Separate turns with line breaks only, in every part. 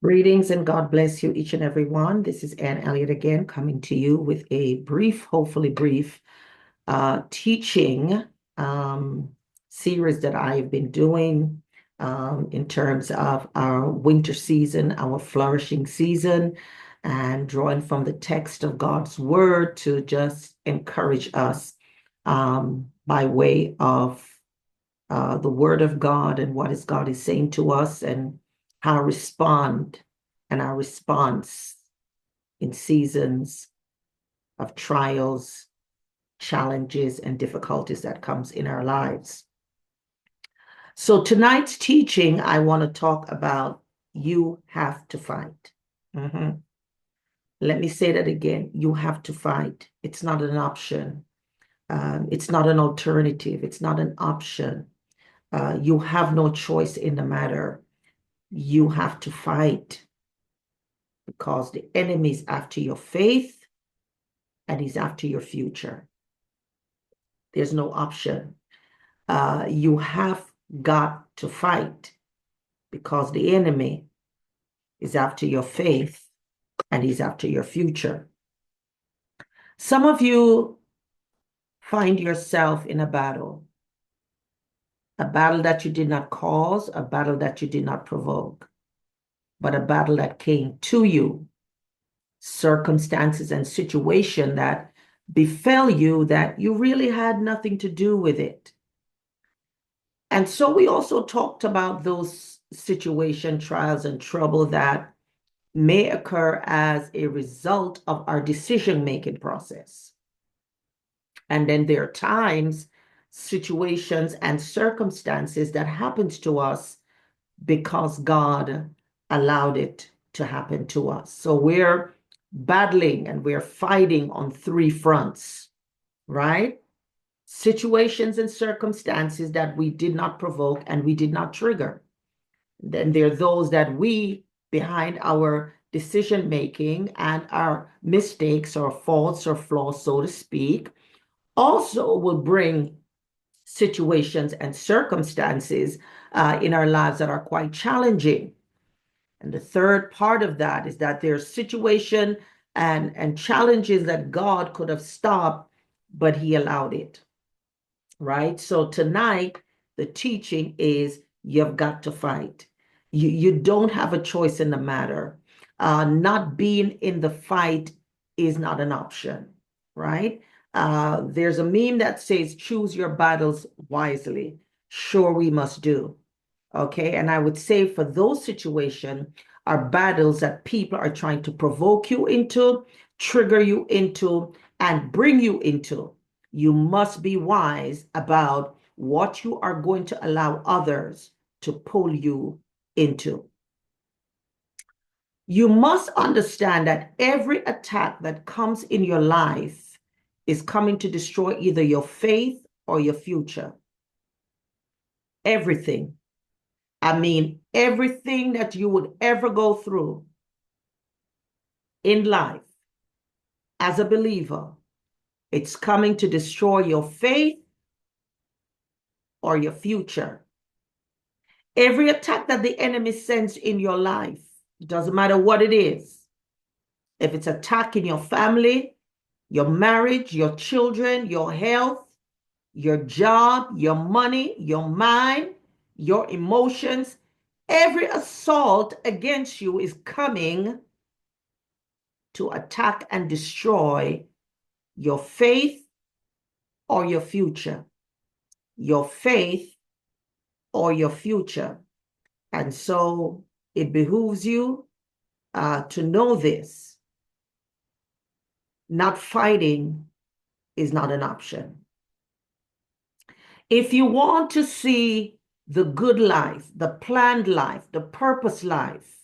Greetings and God bless you, each and every one. This is Ann Elliott again, coming to you with a brief, hopefully brief, teaching series that I have been doing in terms of our winter season, our flourishing season, and drawing from the text of God's word to just encourage us by way of the word of God and what is God is saying to us and how respond and our response in seasons of trials, challenges, and difficulties that comes in our lives. So tonight's teaching, I want to talk about you have to fight. Mhm. Let me say that again. You have to fight. It's not an option. It's not an alternative. It's not an option. You have no choice in the matter. You have to fight because the enemy is after your faith and he's after your future. There's no option. You have got to fight because the enemy is after your faith and he's after your future. Some of you find yourself in a battle that you did not cause, a battle that you did not provoke, but a battle that came to you, circumstances and situation that befell you that you really had nothing to do with it. And so we also talked about those situation, trials, and trouble that may occur as a result of our decision-making process. And then there are times, situations, and circumstances that happens to us because God allowed it to happen to us. So we're battling and we're fighting on three fronts, right? Situations and circumstances that we did not provoke and we did not trigger. Then there are those that we, behind our decision making and our mistakes or faults or flaws, so to speak, also will bring situations and circumstances in our lives that are quite challenging. And the third part of that is that there's situation and challenges that God could have stopped, but he allowed it, right? So tonight, the teaching is you've got to fight. You don't have a choice in the matter. Not being in the fight is not an option, right? There's a meme that says, choose your battles wisely. Sure, we must do. Okay. And I would say for those situations are battles that people are trying to provoke you into, trigger you into, and bring you into. You must be wise about what you are going to allow others to pull you into. You must understand that every attack that comes in your life is coming to destroy either your faith or your future. Everything. I mean, everything that you would ever go through in life as a believer, it's coming to destroy your faith or your future. Every attack that the enemy sends in your life, doesn't matter what it is, if it's attack in your family, your marriage, your children, your health, your job, your money, your mind, your emotions, every assault against you is coming to attack and destroy your faith or your future. Your faith or your future. And so it behooves you to know this. Not fighting is not an option. If you want to see the good life, the planned life, the purpose life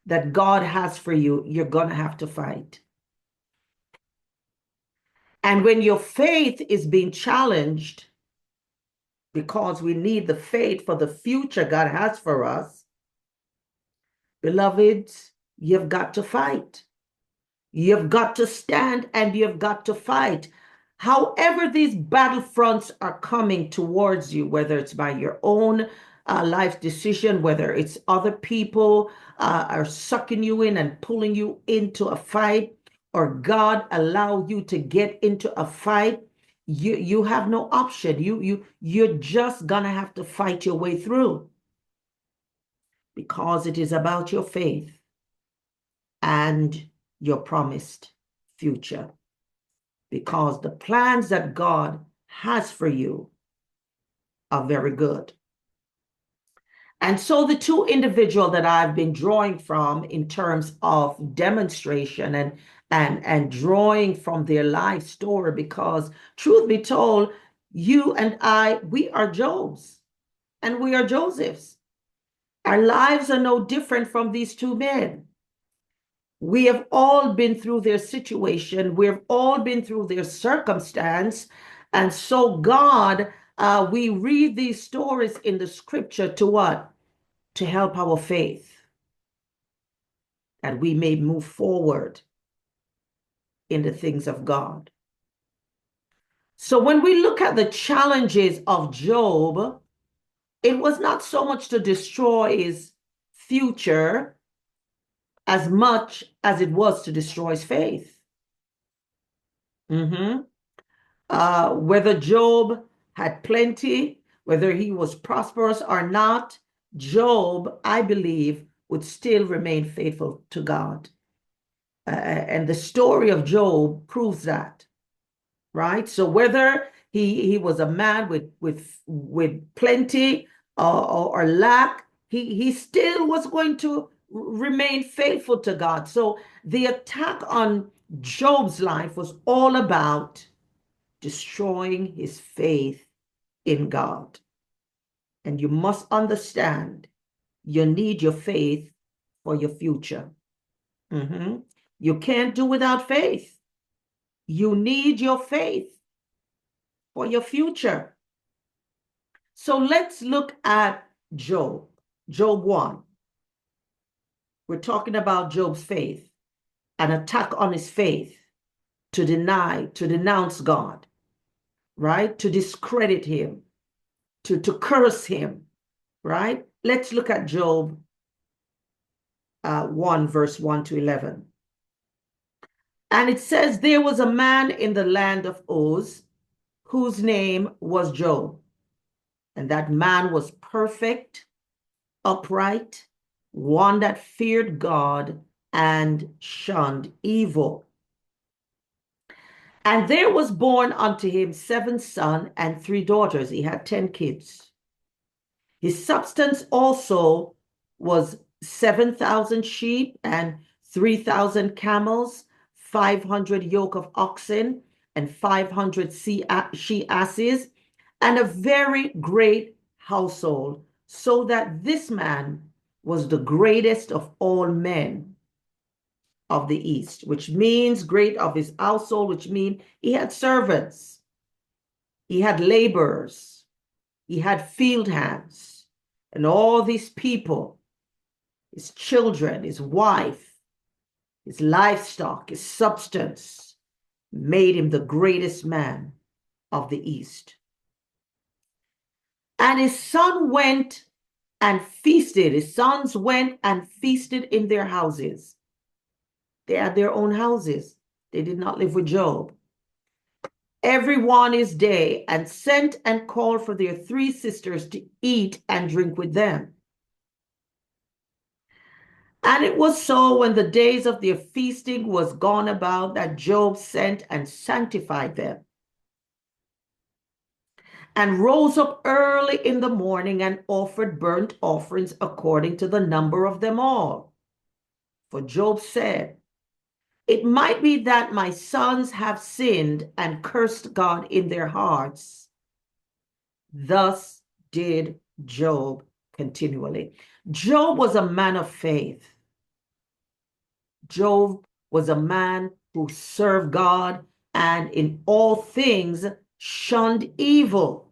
that God has for you, you're going to have to fight. And when your faith is being challenged, because we need the faith for the future God has for us, beloved, you've got to fight. You've got to stand and you've got to fight. However, these battlefronts are coming towards you, whether it's by your own life decision, whether it's other people are sucking you in and pulling you into a fight, or God allow you to get into a fight, you have no option. You're just gonna have to fight your way through, because it is about your faith and your promised future. Because the plans that God has for you are very good. And so the two individuals that I've been drawing from in terms of demonstration and drawing from their life story, because truth be told, you and I, we are Jobs and we are Josephs. Our lives are no different from these two men. We have all been through their situation. We've all been through their circumstance. And so God, we read these stories in the scripture to what? To help our faith, that we may move forward in the things of God. So when we look at the challenges of Job, it was not so much to destroy his future as much as it was to destroy his faith. Whether Job had plenty, whether he was prosperous or not, Job, I believe, would still remain faithful to God. And the story of Job proves that, right? So whether he was a man with plenty or lack, he still was going to remain faithful to God. So the attack on Job's life was all about destroying his faith in God. And you must understand, you need your faith for your future. You can't do without faith. You need your faith for your future. So let's look at Job. Job 1. We're talking about Job's faith, an attack on his faith, to deny, to denounce God, right? To discredit him, to curse him, right? Let's look at Job 1, verse 1 to 11. And it says, there was a man in the land of Uz whose name was Job. And that man was perfect, upright, one that feared God and shunned evil. And there was born unto him 7 sons and 3 daughters. He had 10 kids. His substance also was 7,000 sheep and 3,000 camels, 500 yoke of oxen, and 500 she-asses, and a very great household, so that this man was the greatest of all men of the East, which means great of his household, which means he had servants, he had laborers, he had field hands, and all these people, his children, his wife, his livestock, his substance, made him the greatest man of the East. And his son went and feasted. His sons went and feasted in their houses. They had their own houses. They did not live with Job. Every one his day, and sent and called for their 3 sisters to eat and drink with them. And it was so, when the days of their feasting was gone about, that Job sent and sanctified them, and rose up early in the morning and offered burnt offerings according to the number of them all. For Job said, it might be that my sons have sinned and cursed God in their hearts. Thus did Job continually. Job was a man of faith. Job was a man who served God and in all things shunned evil.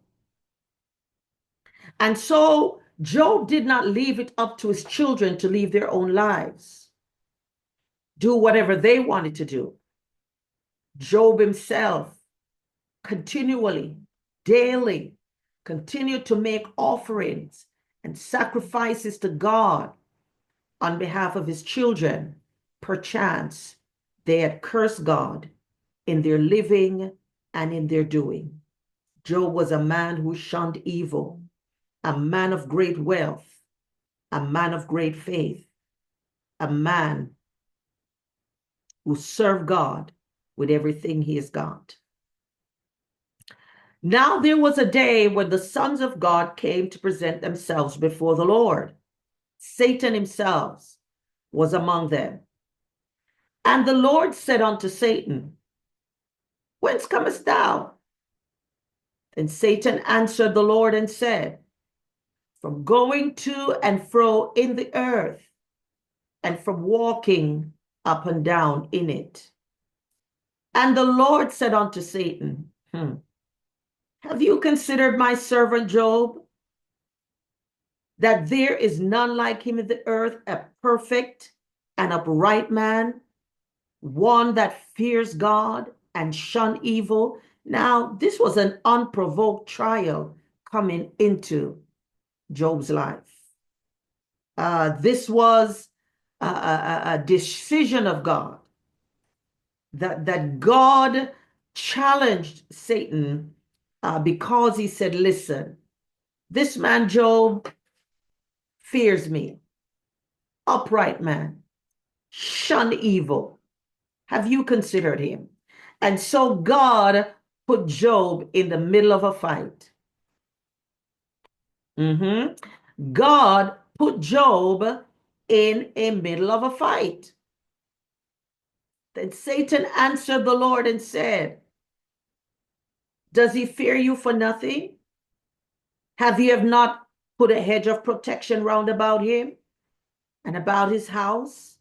And so Job did not leave it up to his children to live their own lives, do whatever they wanted to do. Job himself continually, daily, continued to make offerings and sacrifices to God on behalf of his children, perchance they had cursed God in their living and in their doing. Job was a man who shunned evil, a man of great wealth, a man of great faith, a man who served God with everything he has got. Now there was a day when the sons of God came to present themselves before the Lord. Satan himself was among them. And the Lord said unto Satan, Whence comest thou? Then Satan answered the Lord and said, From going to and fro in the earth, and from walking up and down in it. And the Lord said unto Satan, Have you considered my servant Job, that there is none like him in the earth, a perfect and upright man, one that fears God and shun evil? Now, this was an unprovoked trial coming into Job's life. This was a decision of God, that God challenged Satan because he said, listen, this man Job fears me, upright man, shun evil. Have you considered him? And so God put Job in the middle of a fight. God put Job in a middle of a fight. Then Satan answered the Lord and said, Does he fear you for nothing? Have you not put a hedge of protection round about him and about his house,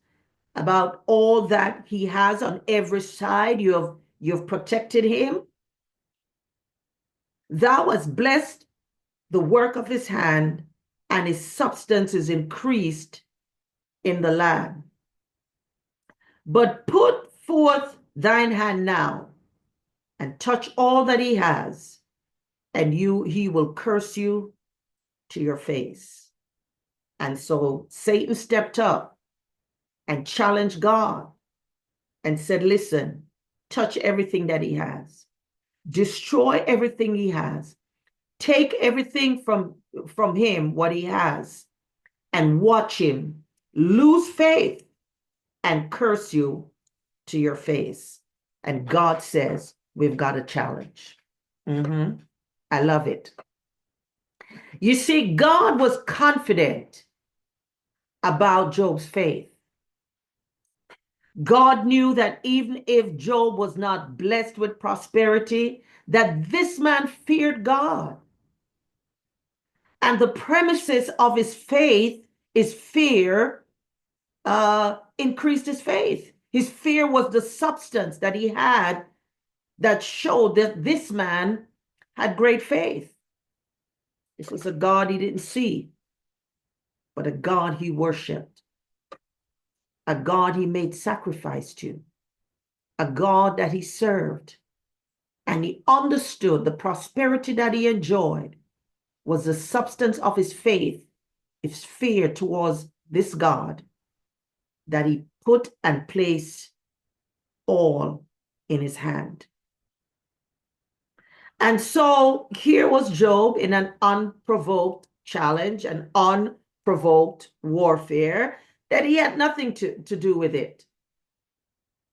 about all that he has on every side? You've protected him. Thou hast blessed the work of his hand, and his substance is increased in the land. But put forth thine hand now, and touch all that he has, and he will curse you to your face. And so Satan stepped up and challenged God and said, listen, touch everything that he has. Destroy everything he has. Take everything from him, what he has, and watch him lose faith and curse you to your face. And God says, we've got a challenge. I love it. You see, God was confident about Job's faith. God knew that even if Job was not blessed with prosperity, that this man feared God. And the premises of his faith is fear increased his faith. His fear was the substance that he had that showed that this man had great faith. This was a God he didn't see, but a God he worshiped, a God he made sacrifice to, a God that he served. And he understood the prosperity that he enjoyed was the substance of his faith, his fear towards this God that he put and placed all in his hand. And so here was Job in an unprovoked challenge, an unprovoked warfare that he had nothing to do with it.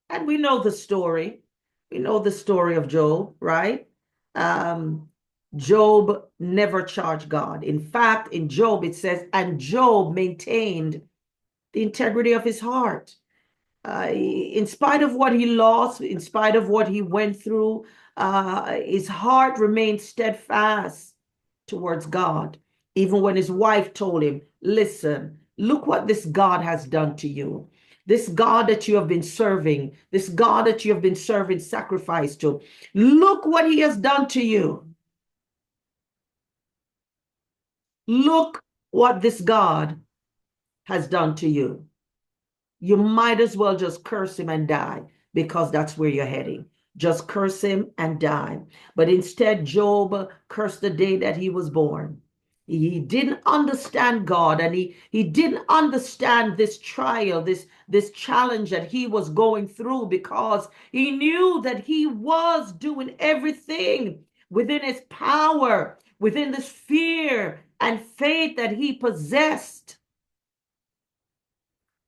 And we know the story. We know the story of Job, right? Job never charged God. In fact, in Job, it says, and Job maintained the integrity of his heart. In spite of what he lost, in spite of what he went through, his heart remained steadfast towards God. Even when his wife told him, listen, look what this God has done to you. This God that you have been serving, this God that you have been serving sacrifice to, look what he has done to you. Look what this God has done to you. You might as well just curse him and die, because that's where you're heading. Just curse him and die. But instead, Job cursed the day that he was born. He didn't understand God, and he didn't understand this trial, this challenge that he was going through, because he knew that he was doing everything within his power, within this fear and faith that he possessed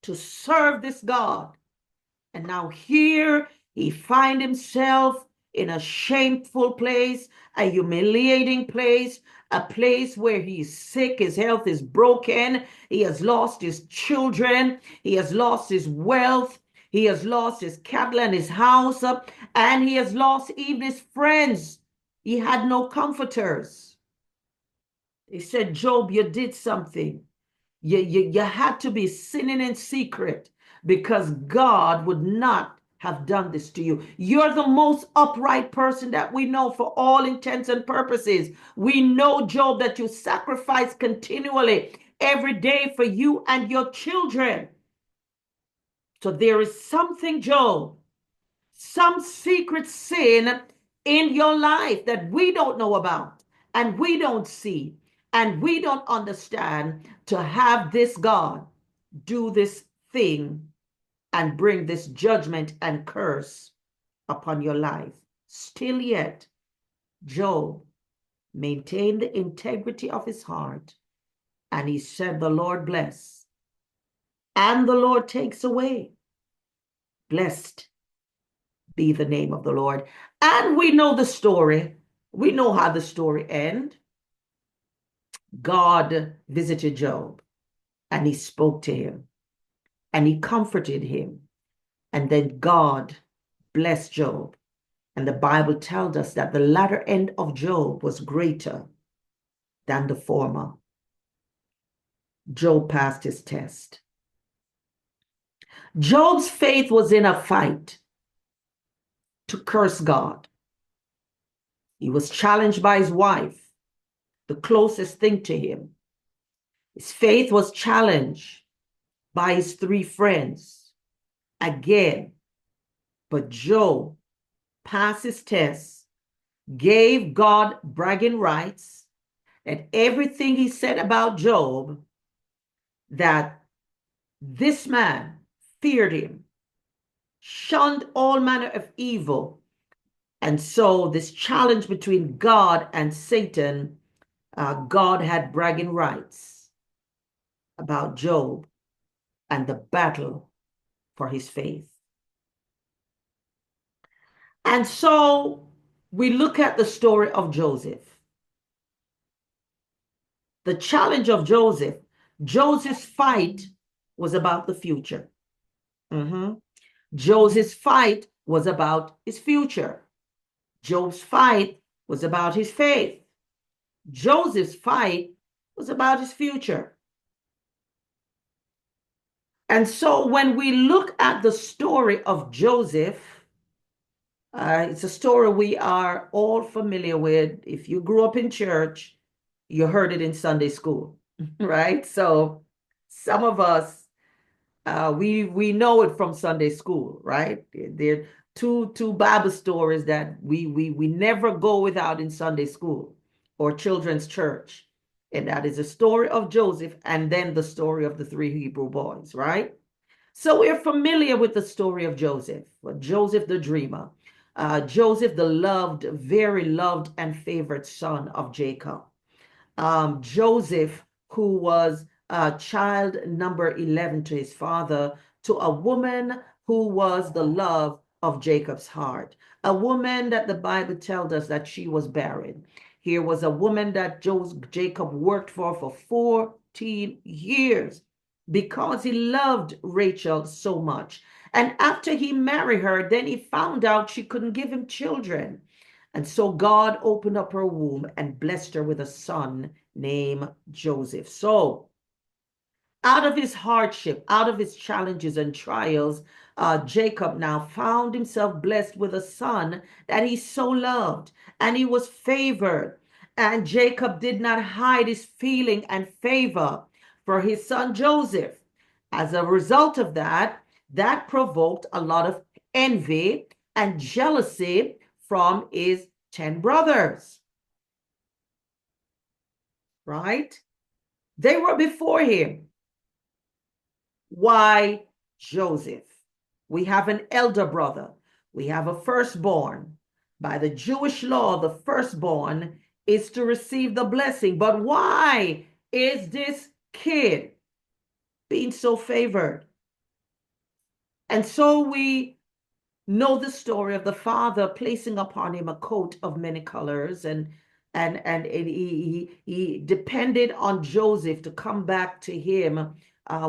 to serve this God. And now here he find himself in a shameful place, a humiliating place, a place where he's sick, his health is broken, he has lost his children, he has lost his wealth, he has lost his cattle and his house, and he has lost even his friends. He had no comforters. He said, Job, you did something. You had to be sinning in secret, because God would not have done this to you. You're the most upright person that we know for all intents and purposes. We know, Job, that you sacrifice continually every day for you and your children. So there is something, Job, some secret sin in your life that we don't know about and we don't see and we don't understand, to have this God do this thing and bring this judgment and curse upon your life. Still yet, Job maintained the integrity of his heart, and he said, the Lord bless and the Lord takes away. Blessed be the name of the Lord. And we know the story. We know how the story ends. God visited Job, and he spoke to him, and he comforted him. And then God blessed Job. And the Bible tells us that the latter end of Job was greater than the former. Job passed his test. Job's faith was in a fight to curse God. He was challenged by his wife, the closest thing to him. His faith was challenged by his three friends again. But Job passed his test, gave God bragging rights, and everything he said about Job, that this man feared him, shunned all manner of evil. And so this challenge between God and Satan, God had bragging rights about Job and the battle for his faith. And so we look at the story of Joseph. The challenge of Joseph, Joseph's fight was about the future. Joseph's fight was about his future. Job's fight was about his faith. Joseph's fight was about his future. And so when we look at the story of Joseph, it's a story we are all familiar with. If you grew up in church, you heard it in Sunday school, right? So some of us, we know it from Sunday school, right? There are two Bible stories that we never go without in Sunday school or children's church. And that is the story of Joseph and then the story of the three Hebrew boys, right? So we're familiar with the story of Joseph, Joseph the dreamer, Joseph the loved, very loved and favored son of Jacob. Joseph, who was child number 11 to his father, to a woman who was the love of Jacob's heart, a woman that the Bible tells us that she was barren. Here was a woman that Jacob worked for 14 years because he loved Rachel so much. And after he married her, then he found out she couldn't give him children. And so God opened up her womb and blessed her with a son named Joseph. So out of his hardship, out of his challenges and trials, Jacob now found himself blessed with a son that he so loved, and he was favored. And Jacob did not hide his feeling and favor for his son Joseph. As a result of that, that provoked a lot of envy and jealousy from his 10 brothers. right? They were before him. Why Joseph? We have an elder brother. We have a firstborn. By the Jewish law, the firstborn is to receive the blessing. But why is this kid being so favored? And so we know the story of the father placing upon him a coat of many colors, and he depended on Joseph to come back to him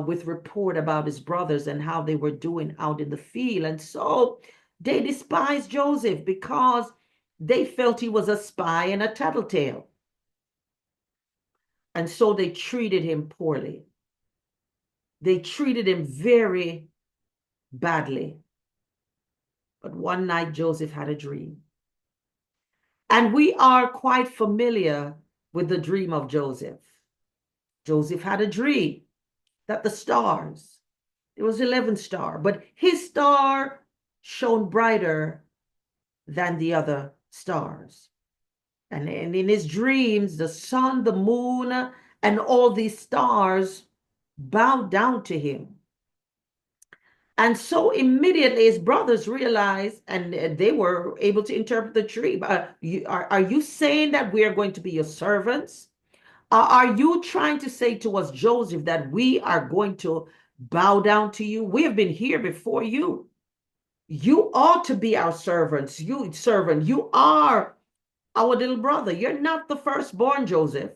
with report about his brothers and how they were doing out in the field. And so they despised Joseph because they felt he was a spy and a tattletale. And so they treated him poorly. They treated him very badly. But one night Joseph had a dream. And we are quite familiar with the dream of Joseph. Joseph had a dream that the stars, it was 11 star, but his star shone brighter than the other stars. And in his dreams, the sun, the moon, and all these stars bowed down to him. And so immediately his brothers realized, and they were able to interpret the dream. Are you saying that we are going to be your servants? Are you trying to say to us, Joseph, that we are going to bow down to you? We have been here before you. You ought to be our servants. You are our little brother. You're not the firstborn, Joseph.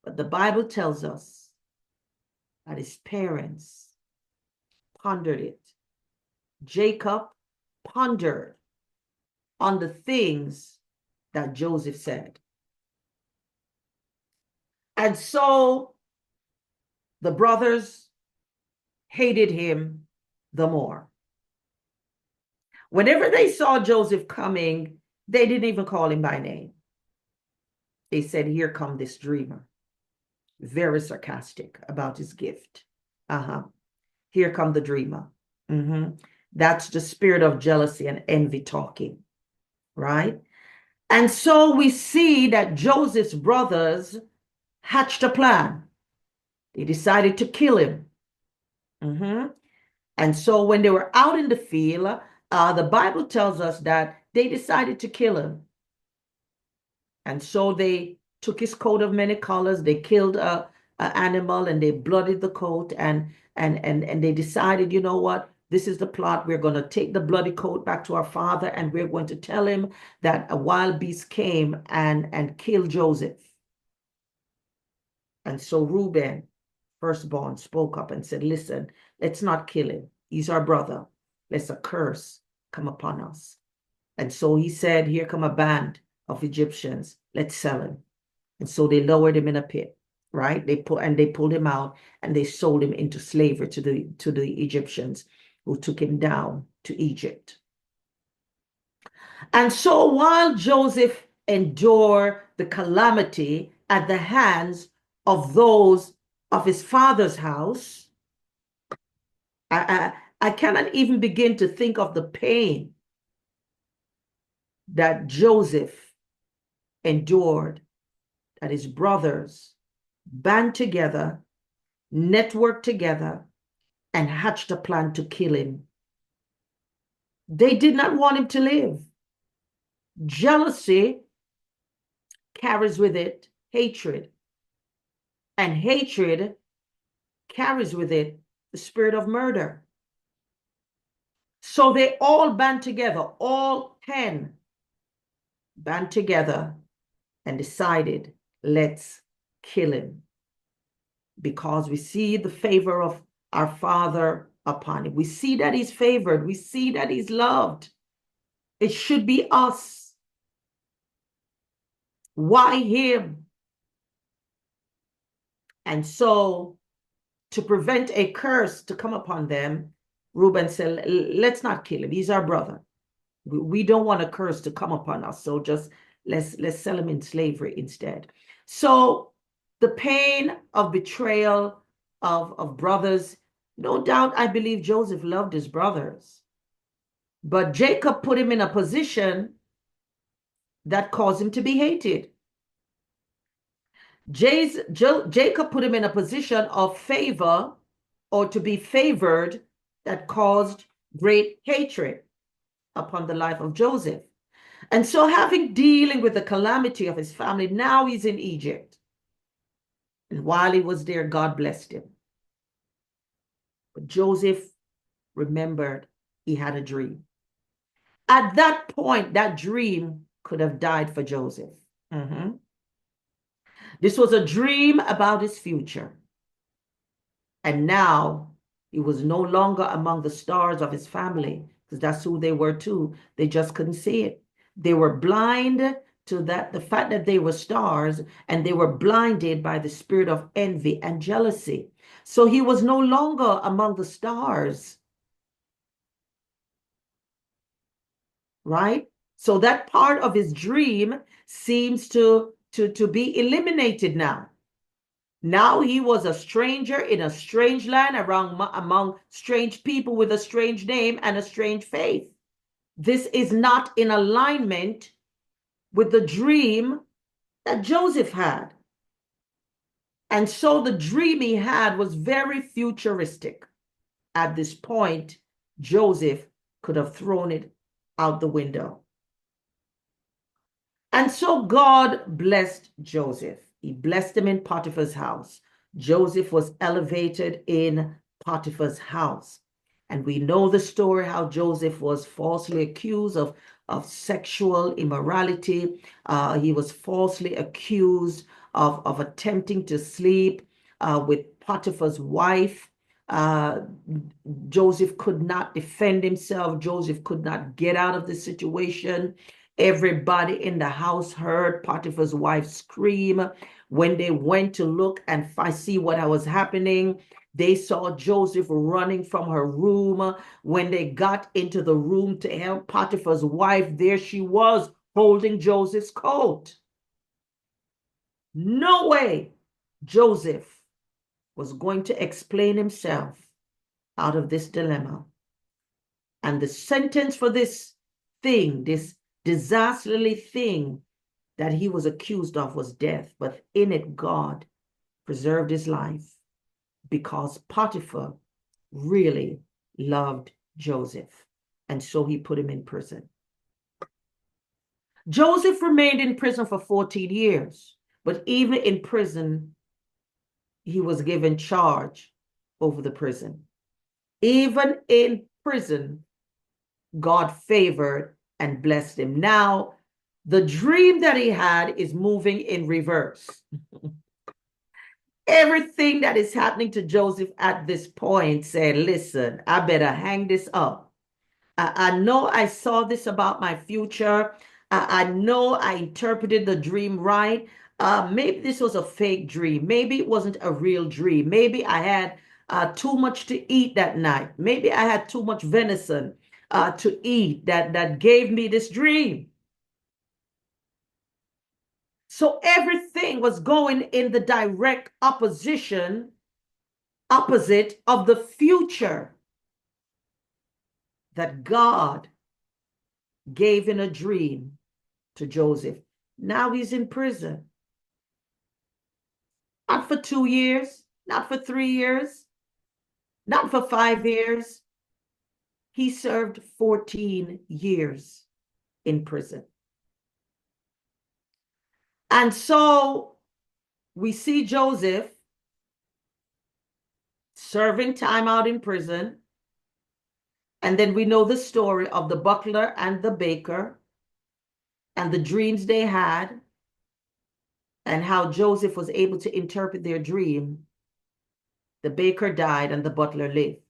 But the Bible tells us that his parents pondered it. Jacob pondered on the things that Joseph said. And so the brothers hated him the more. Whenever they saw Joseph coming, they didn't even call him by name. They said, "Here come this dreamer." Very sarcastic about his gift. Here come the dreamer. That's the spirit of jealousy and envy talking, right? And so we see that Joseph's brothers hatched a plan. They decided to kill him. And so when they were out in the field, the Bible tells us that they decided to kill him. And so they took his coat of many colors. They killed an animal and they bloodied the coat. And they decided, you know what? This is the plot. We're going to take the bloody coat back to our father, and we're going to tell him that a wild beast came and killed Joseph. And so Reuben, firstborn, spoke up and said, "Listen, let's not kill him. He's our brother. Let's a curse come upon us." And so he said, "Here come a band of Egyptians. Let's sell him." And so they lowered him in a pit, right? They pulled him out and they sold him into slavery to the Egyptians, who took him down to Egypt. And so while Joseph endured the calamity at the hands of those of his father's house, I cannot even begin to think of the pain that Joseph endured, that his brothers band together, networked together, and hatched a plan to kill him. They did not want him to live. Jealousy carries with it hatred, and hatred carries with it the spirit of murder. So they all band together, all 10 band together and decided, let's kill him, because we see the favor of our father upon him. We see that he's favored. We see that he's loved. It should be us. Why him? And so, to prevent a curse to come upon them, Reuben said, let's not kill him. He's our brother. We don't want a curse to come upon us. So just let's sell him in slavery instead. So the pain of betrayal of brothers, no doubt, I believe Joseph loved his brothers. But Jacob put him in a position that caused him to be hated. Jacob put him in a position of favor or to be favored that caused great hatred upon the life of Joseph. And so, having dealing with the calamity of his family, now he's in Egypt. And while he was there, God blessed him. But Joseph remembered he had a dream. At that point, that dream could have died for Joseph. This was a dream about his future. And now he was no longer among the stars of his family, because that's who they were too. They just couldn't see it. They were blind to that, the fact that they were stars, and they were blinded by the spirit of envy and jealousy. So he was no longer among the stars. Right? So that part of his dream seems to be eliminated now. Now he was a stranger in a strange land among strange people with a strange name and a strange faith. This is not in alignment with the dream that Joseph had. And so the dream he had was very futuristic. At this point, Joseph could have thrown it out the window. And so God blessed Joseph. He blessed him in Potiphar's house. Joseph was elevated in Potiphar's house. And we know the story how Joseph was falsely accused of sexual immorality. He was falsely accused of attempting to sleep with Potiphar's wife. Joseph could not defend himself. Joseph could not get out of the situation. Everybody in the house heard Potiphar's wife scream. When they went to look and see what was happening, they saw Joseph running from her room. When they got into the room to help Potiphar's wife, there she was holding Joseph's coat. No way Joseph was going to explain himself out of this dilemma. And the sentence for this thing, this disasterly thing that he was accused of, was death. But in it, God preserved his life because Potiphar really loved Joseph. And so he put him in prison. Joseph remained in prison for 14 years. But even in prison, he was given charge over the prison. Even in prison, God favored and blessed him. Now, the dream that he had is moving in reverse. Everything that is happening to Joseph at this point said, listen, I better hang this up. I know I saw this about my future. I know I interpreted the dream right. Maybe this was a fake dream. Maybe it wasn't a real dream. Maybe I had too much to eat that night. Maybe I had too much venison to eat that gave me this dream. So everything was going in the direct opposite of the future that God gave in a dream to Joseph. Now he's in prison. Not for 2 years, not for 3 years, not for 5 years. He served 14 years in prison. And so we see Joseph serving time out in prison. And then we know the story of the butler and the baker and the dreams they had and how Joseph was able to interpret their dream. The baker died and the butler lived.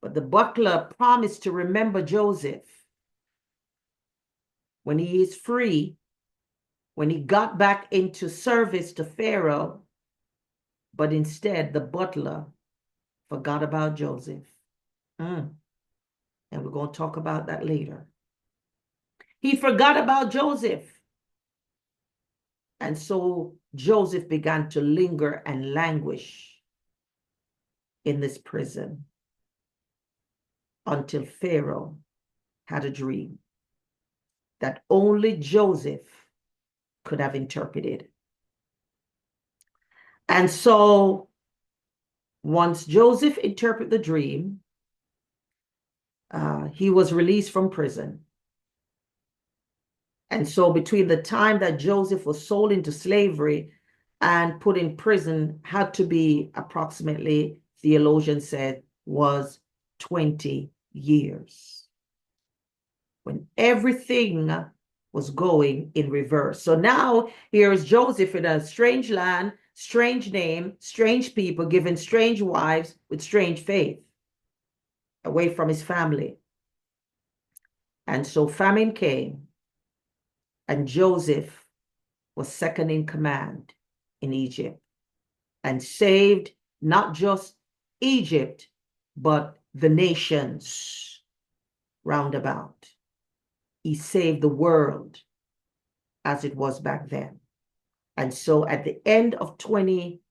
But the butler promised to remember Joseph when he is free, when he got back into service to Pharaoh, but instead the butler forgot about Joseph. And we're going to talk about that later. He forgot about Joseph. And so Joseph began to linger and languish in this prison until Pharaoh had a dream that only Joseph could have interpreted. And so once Joseph interpreted the dream, he was released from prison. And so between the time that Joseph was sold into slavery and put in prison had to be approximately, theologians said, was 20 years, when everything was going in reverse. So now here is Joseph in a strange land, strange name, strange people, given strange wives with strange faith, away from his family. And so famine came, and Joseph was second in command in Egypt and saved not just Egypt, but the nations roundabout. He saved the world as it was back then. And so at the end of 20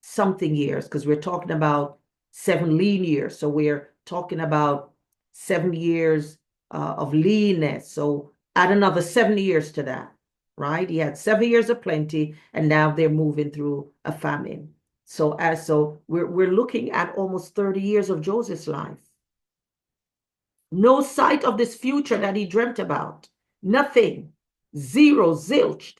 something years, because we're talking about 7 lean years, so we're talking about 7 years of leanness. So add another 70 years to that, right? He had 7 years of plenty, and now they're moving through a famine. So we're looking at almost 30 years of Joseph's life. No sight of this future that he dreamt about. Nothing. Zero, zilch.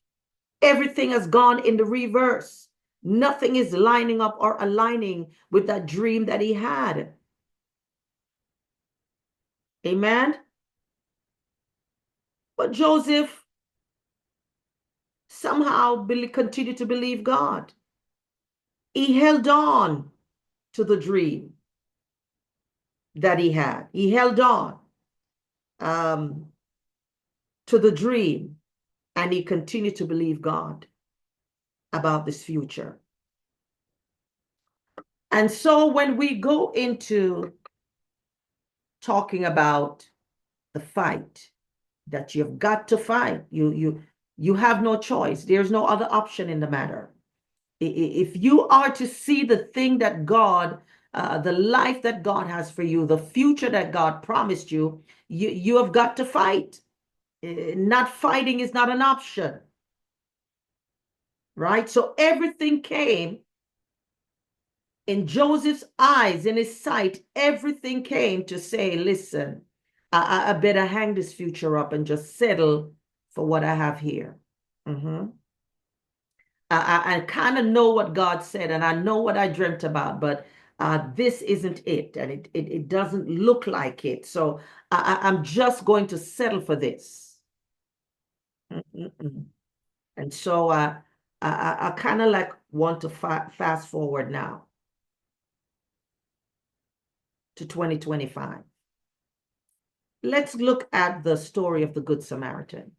Everything has gone in the reverse. Nothing is lining up or aligning with that dream that he had. Amen. But Joseph somehow continued to believe God. He held on to the dream that he had. He held on to the dream, and he continued to believe God about this future. And so when we go into talking about the fight that you've got to fight, you have no choice. There's no other option in the matter. If you are to see the thing that God, the life that God has for you, the future that God promised you, you have got to fight. Not fighting is not an option, right? So everything came in Joseph's eyes, in his sight, everything came to say, listen, I better hang this future up and just settle for what I have here. I kind of know what God said, and I know what I dreamt about, but this isn't it, and it doesn't look like it. So I'm just going to settle for this. And so I kind of like want to fast forward now to 2025. Let's look at the story of the Good Samaritan.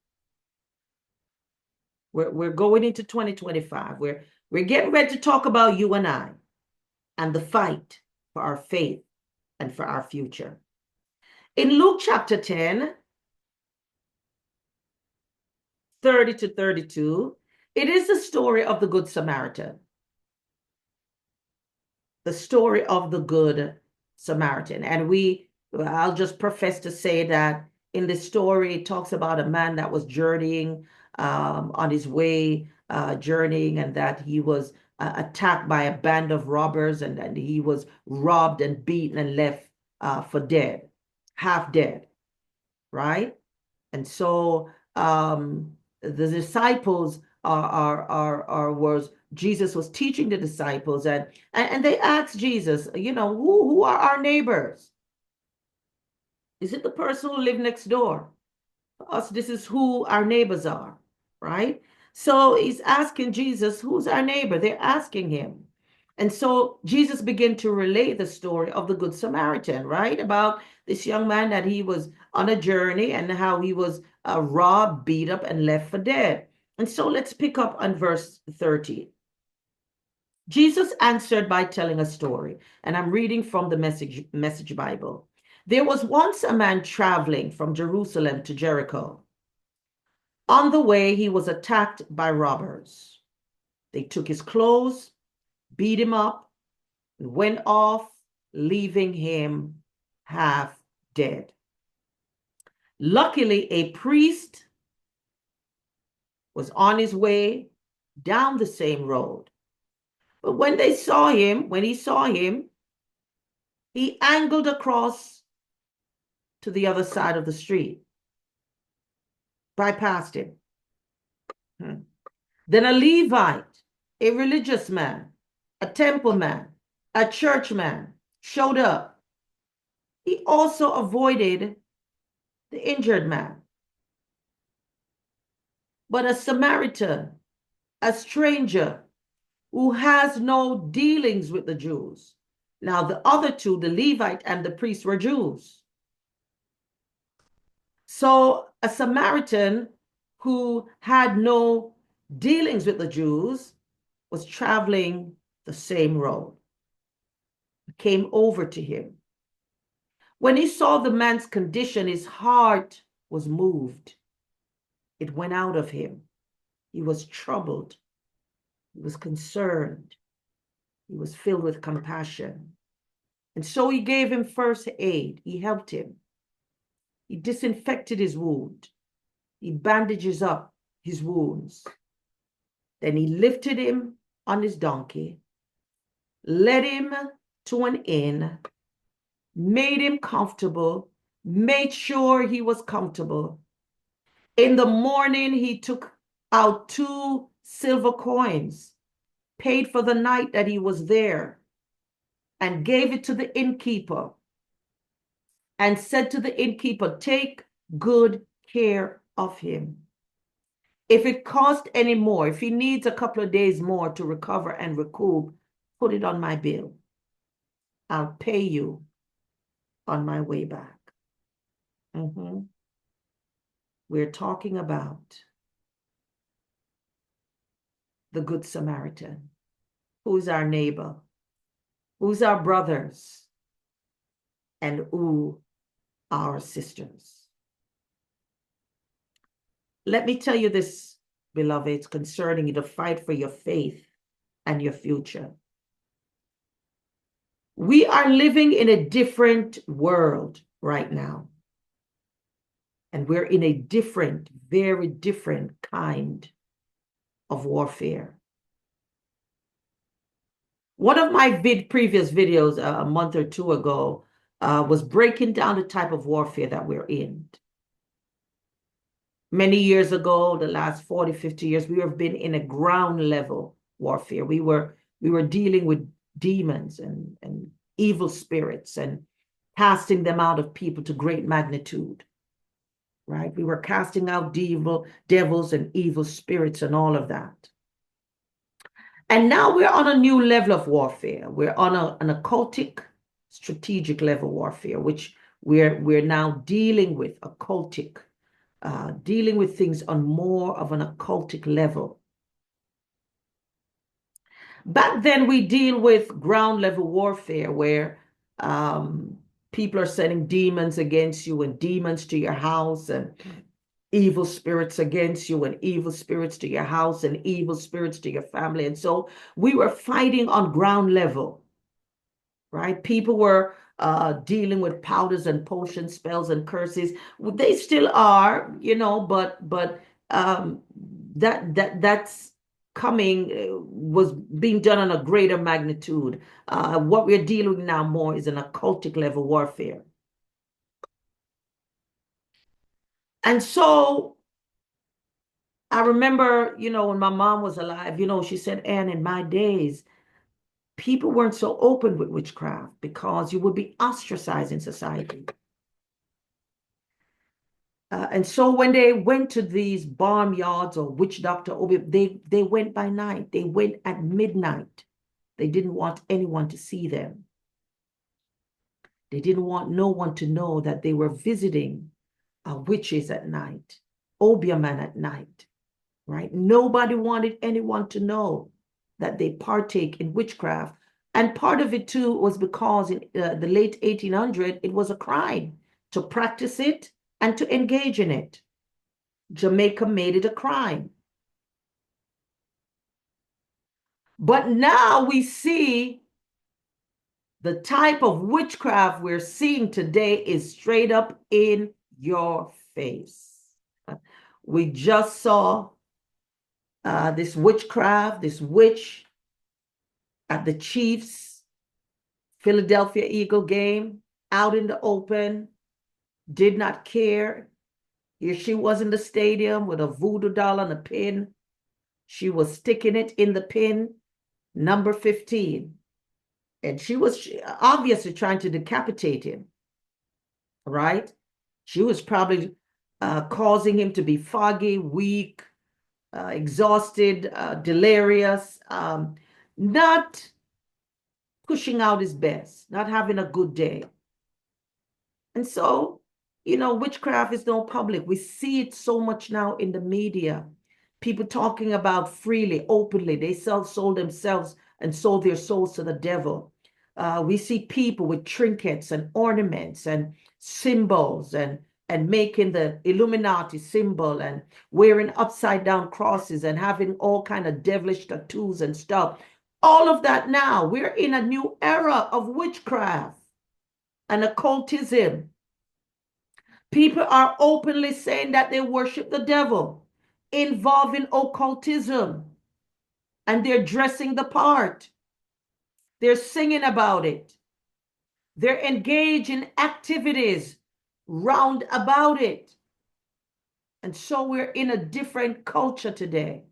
We're going into 2025. We're getting ready to talk about you and I and the fight for our faith and for our future. In Luke chapter 10, 30 to 32, it is the story of the Good Samaritan. The story of the Good Samaritan. And I'll just profess to say that in this story, it talks about a man that was journeying on his way, journeying, and that he was attacked by a band of robbers, and he was robbed and beaten and left for dead, half dead, right? And so the disciples was Jesus was teaching the disciples, and they asked Jesus, who are our neighbors? Is it the person who live next door? For us, this is who our neighbors are, right? So he's asking Jesus, who's our neighbor? They're asking him. And so Jesus began to relate the story of the Good Samaritan, right? About this young man that he was on a journey and how he was robbed, beat up, and left for dead. And so let's pick up on verse 30. Jesus answered by telling a story, and I'm reading from the Message Bible. There was once a man traveling from Jerusalem to Jericho. On the way, he was attacked by robbers. They took his clothes, beat him up, and went off, leaving him half dead. Luckily, a priest was on his way down the same road. But when they saw him, when he saw him, he angled across to the other side of the street, bypassed him. Then a Levite, a religious man, a temple man, a church man showed up. He also avoided the injured man. But a Samaritan, a stranger who has no dealings with the Jews. Now, the other two, the Levite and the priest, were Jews. So a Samaritan who had no dealings with the Jews was traveling the same road, came over to him. When he saw the man's condition, his heart was moved. It went out of him. He was troubled. He was concerned. He was filled with compassion. And so he gave him first aid. He helped him. He disinfected his wound. He bandages up his wounds. Then he lifted him on his donkey, led him to an inn, made him comfortable, made sure he was comfortable. In the morning, he took out 2 silver coins, paid for the night that he was there, and gave it to the innkeeper, and said to the innkeeper, take good care of him. If it costs any more, if he needs a couple of days more to recover and recoup, put it on my bill. I'll pay you on my way back. We're talking about the Good Samaritan. Who's our neighbor? Who's our brothers? And who are our sisters? Let me tell you this, beloveds, concerning you to fight for your faith and your future. We are living in a different world right now. And we're in a different, very different kind of warfare. One of my previous videos a month or 2 ago was breaking down the type of warfare that we're in. Many years ago, the last 40, 50 years, we have been in a ground level warfare. We were dealing with demons and evil spirits and casting them out of people to great magnitude, right? We were casting out devils and evil spirits and all of that. And now we're on a new level of warfare. We're on an occultic, strategic level warfare, which we're now dealing with occultic, dealing with things on more of an occultic level. Back then, we deal with ground level warfare where people are sending demons against you and demons to your house and evil spirits against you and evil spirits to your house and evil spirits to your family. And so we were fighting on ground level, right? People were dealing with powders and potions, spells and curses. They still are, but that's coming was being done on a greater magnitude. What we're dealing with now more is an occultic level warfare. And so I remember, when my mom was alive, she said, Ann, in my days, people weren't so open with witchcraft because you would be ostracized in society. And so when they went to these barnyards or witch doctor, they went by night. They went at midnight. They didn't want anyone to see them. They didn't want no one to know that they were visiting witches at night, obeah at night, right? Nobody wanted anyone to know that they partake in witchcraft. And part of it too was because in the late 1800s, it was a crime to practice it and to engage in it. Jamaica made it a crime. But now we see the type of witchcraft we're seeing today is straight up in your face. We just saw this witchcraft, this witch at the Chiefs Philadelphia Eagle game, out in the open, did not care. Here she was in the stadium with a voodoo doll on a pin. She was sticking it in the pin, number 15. And she was obviously trying to decapitate him, right? She was probably causing him to be foggy, weak, exhausted, delirious, not pushing out his best, not having a good day. And so, witchcraft is no public. We see it so much now in the media. People talking about freely, openly. They sold themselves and sold their souls to the devil. We see people with trinkets and ornaments and symbols and making the Illuminati symbol and wearing upside down crosses and having all kind of devilish tattoos and stuff. All of that now, we're in a new era of witchcraft and occultism. People are openly saying that they worship the devil, involving occultism, and they're dressing the part. They're singing about it. They're engaged in activities round about it. And so we're in a different culture today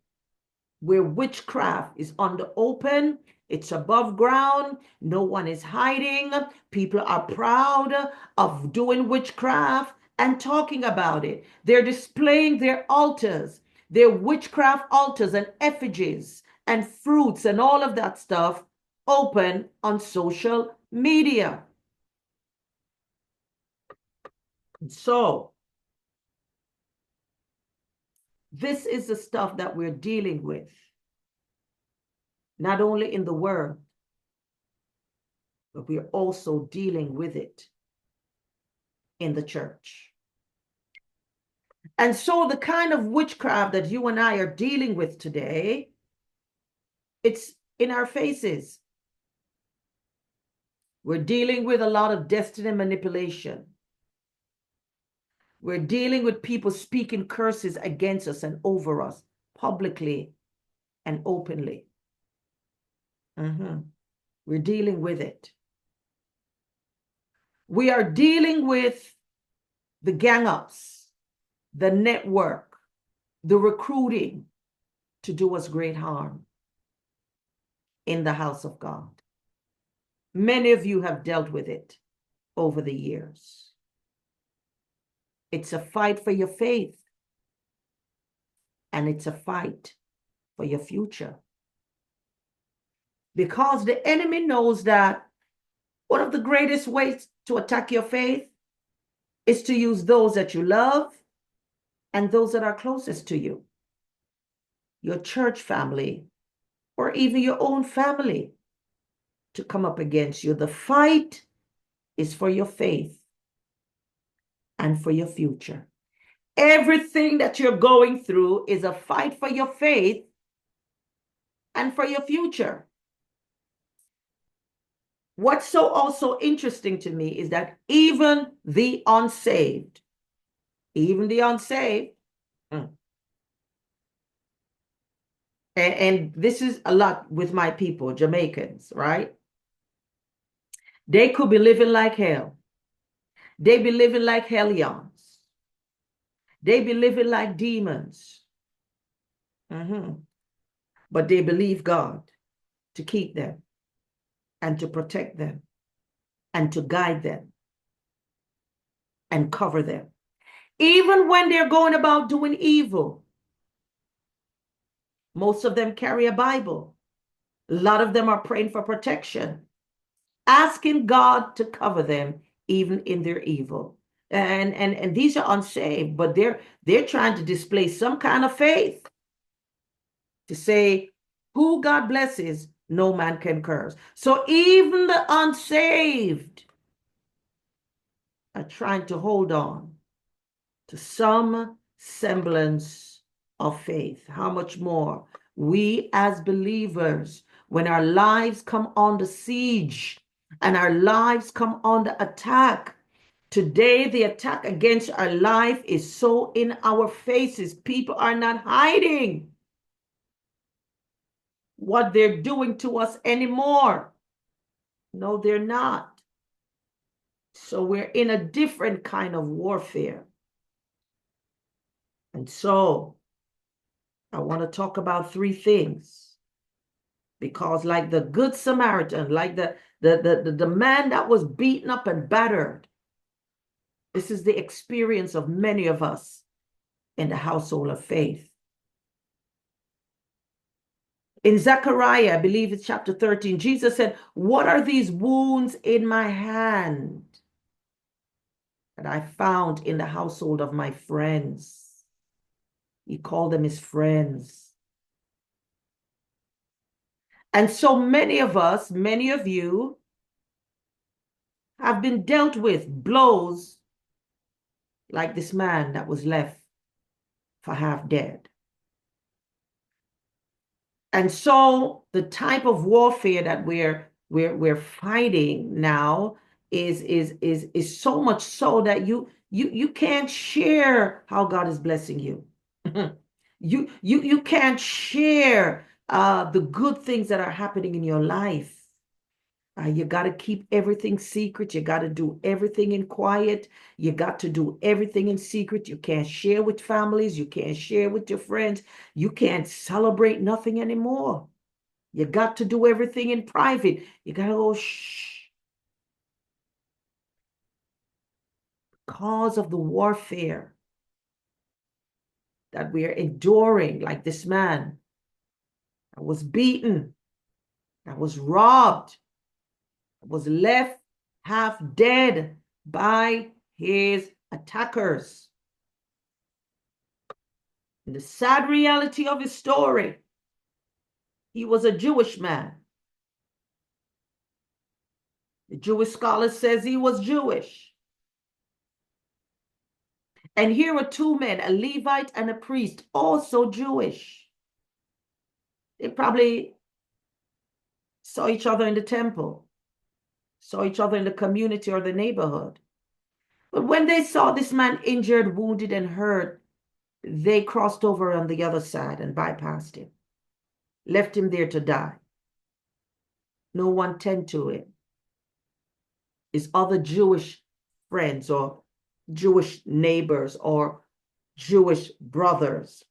where witchcraft is on the open, it's above ground, no one is hiding. People are proud of doing witchcraft and talking about it. They're displaying their altars, their witchcraft altars and effigies and fruits and all of that stuff open on social media. So this is the stuff that we're dealing with, not only in the world, but we're also dealing with it in the church. And so the kind of witchcraft that you and I are dealing with today, it's in our faces. We're dealing with a lot of destiny manipulation. We're dealing with people speaking curses against us and over us publicly and openly. We're dealing with it. We are dealing with the gang-ups, the network, the recruiting to do us great harm in the house of God. Many of you have dealt with it over the years. It's a fight for your faith, and it's a fight for your future. Because the enemy knows that one of the greatest ways to attack your faith is to use those that you love and those that are closest to you, your church family, or even your own family, to come up against you. The fight is for your faith and for your future. Everything that you're going through is a fight for your faith and for your future. What's so also interesting to me is that even the unsaved, and this is a lot with my people, Jamaicans, right? They could be living like hell. They be living like hellions. They be living like demons. But they believe God to keep them and to protect them and to guide them and cover them. Even when they're going about doing evil, most of them carry a Bible. A lot of them are praying for protection, asking God to cover them even in their evil. And these are unsaved, but they're trying to display some kind of faith to say, who God blesses, no man can curse. So even the unsaved are trying to hold on to some semblance of faith. How much more we as believers, when our lives come under siege and our lives come under attack. Today, the attack against our life is so in our faces. People are not hiding. what they're doing to us anymore. No, they're not. So we're in a different kind of warfare. And so I want to talk about three things. Because like the Good Samaritan, like the man that was beaten up and battered, this is the experience of many of us in the household of faith. In Zechariah, I believe it's chapter 13, Jesus said, "What are these wounds in my hand that I found in the household of my friends?" He called them his friends. And so many of us, many of you, have been dealt with blows like this man that was left for half dead. And so the type of warfare that we're fighting now is so much so that you can't share how God is blessing you. You can't share the good things that are happening in your life. You got to keep everything secret. You got to do everything in quiet. You got to do everything in secret. You can't share with families. You can't share with your friends. You can't celebrate nothing anymore. You got to do everything in private. You got to go shh. Because of the warfare that we are enduring, like this man that was beaten, that was robbed, was left half dead by his attackers. And the sad reality of his story, he was a Jewish man. The Jewish scholar says he was Jewish. And here are two men, a Levite and a priest, also Jewish. They probably saw each other in the temple, saw each other in the community or the neighborhood. But when they saw this man injured, wounded, and hurt, they crossed over on the other side and bypassed him, left him there to die. No one tend to him. His other Jewish friends or Jewish neighbors or Jewish brothers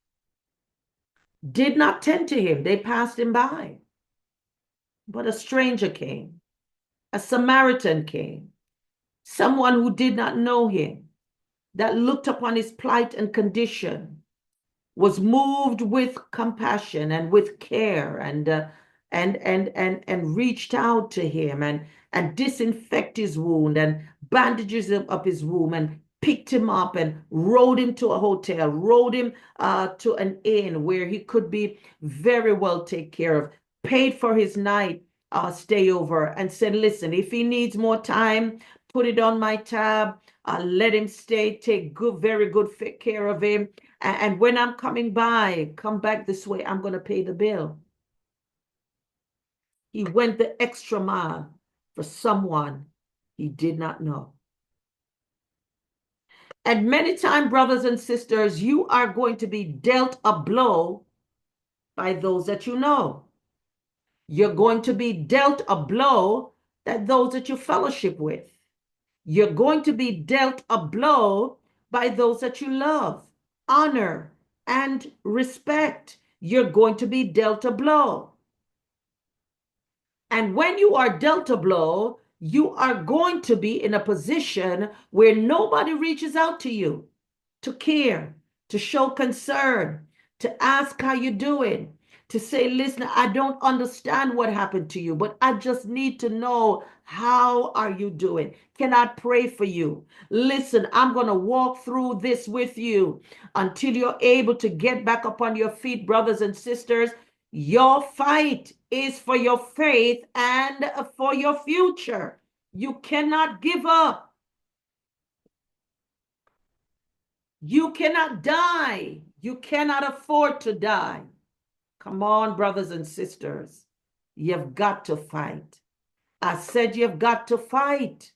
did not tend to him. They passed him by. But a stranger came, a Samaritan came, someone who did not know him, that looked upon his plight and condition, was moved with compassion and with care, and reached out to him and disinfect his wound and bandages up his wound and picked him up and rode him to a hotel, rode him to an inn where he could be very well taken care of, paid for his night stay over, and said, "Listen, if he needs more time, put it on my tab. Let him stay, take good, very good care of him. And when I'm coming by, come back this way, I'm going to pay the bill." He went the extra mile for someone he did not know. And many times, brothers and sisters, you are going to be dealt a blow by those that you know. You're going to be dealt a blow by those that you fellowship with. You're going to be dealt a blow by those that you love, honor, and respect. You're going to be dealt a blow. And when you are dealt a blow, you are going to be in a position where nobody reaches out to you to care, to show concern, to ask how you're doing, to say, "Listen, I don't understand what happened to you, but I just need to know, how are you doing? Can I pray for you? Listen, I'm going to walk through this with you until you're able to get back up on your feet," brothers and sisters. Your fight is for your faith and for your future. You cannot give up. You cannot die. You cannot afford to die. Come on, brothers and sisters. You've got to fight. I said you've got to fight.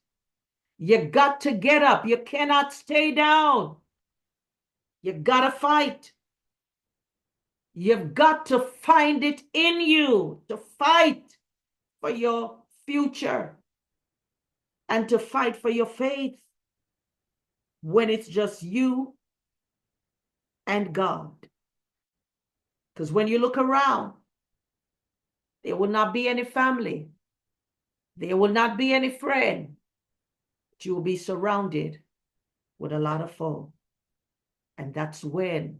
You got to get up. You cannot stay down. You got to fight. You've got to find it in you to fight for your future and to fight for your faith when it's just you and God. Because when you look around, there will not be any family. There will not be any friend. But you will be surrounded with a lot of foe. And that's when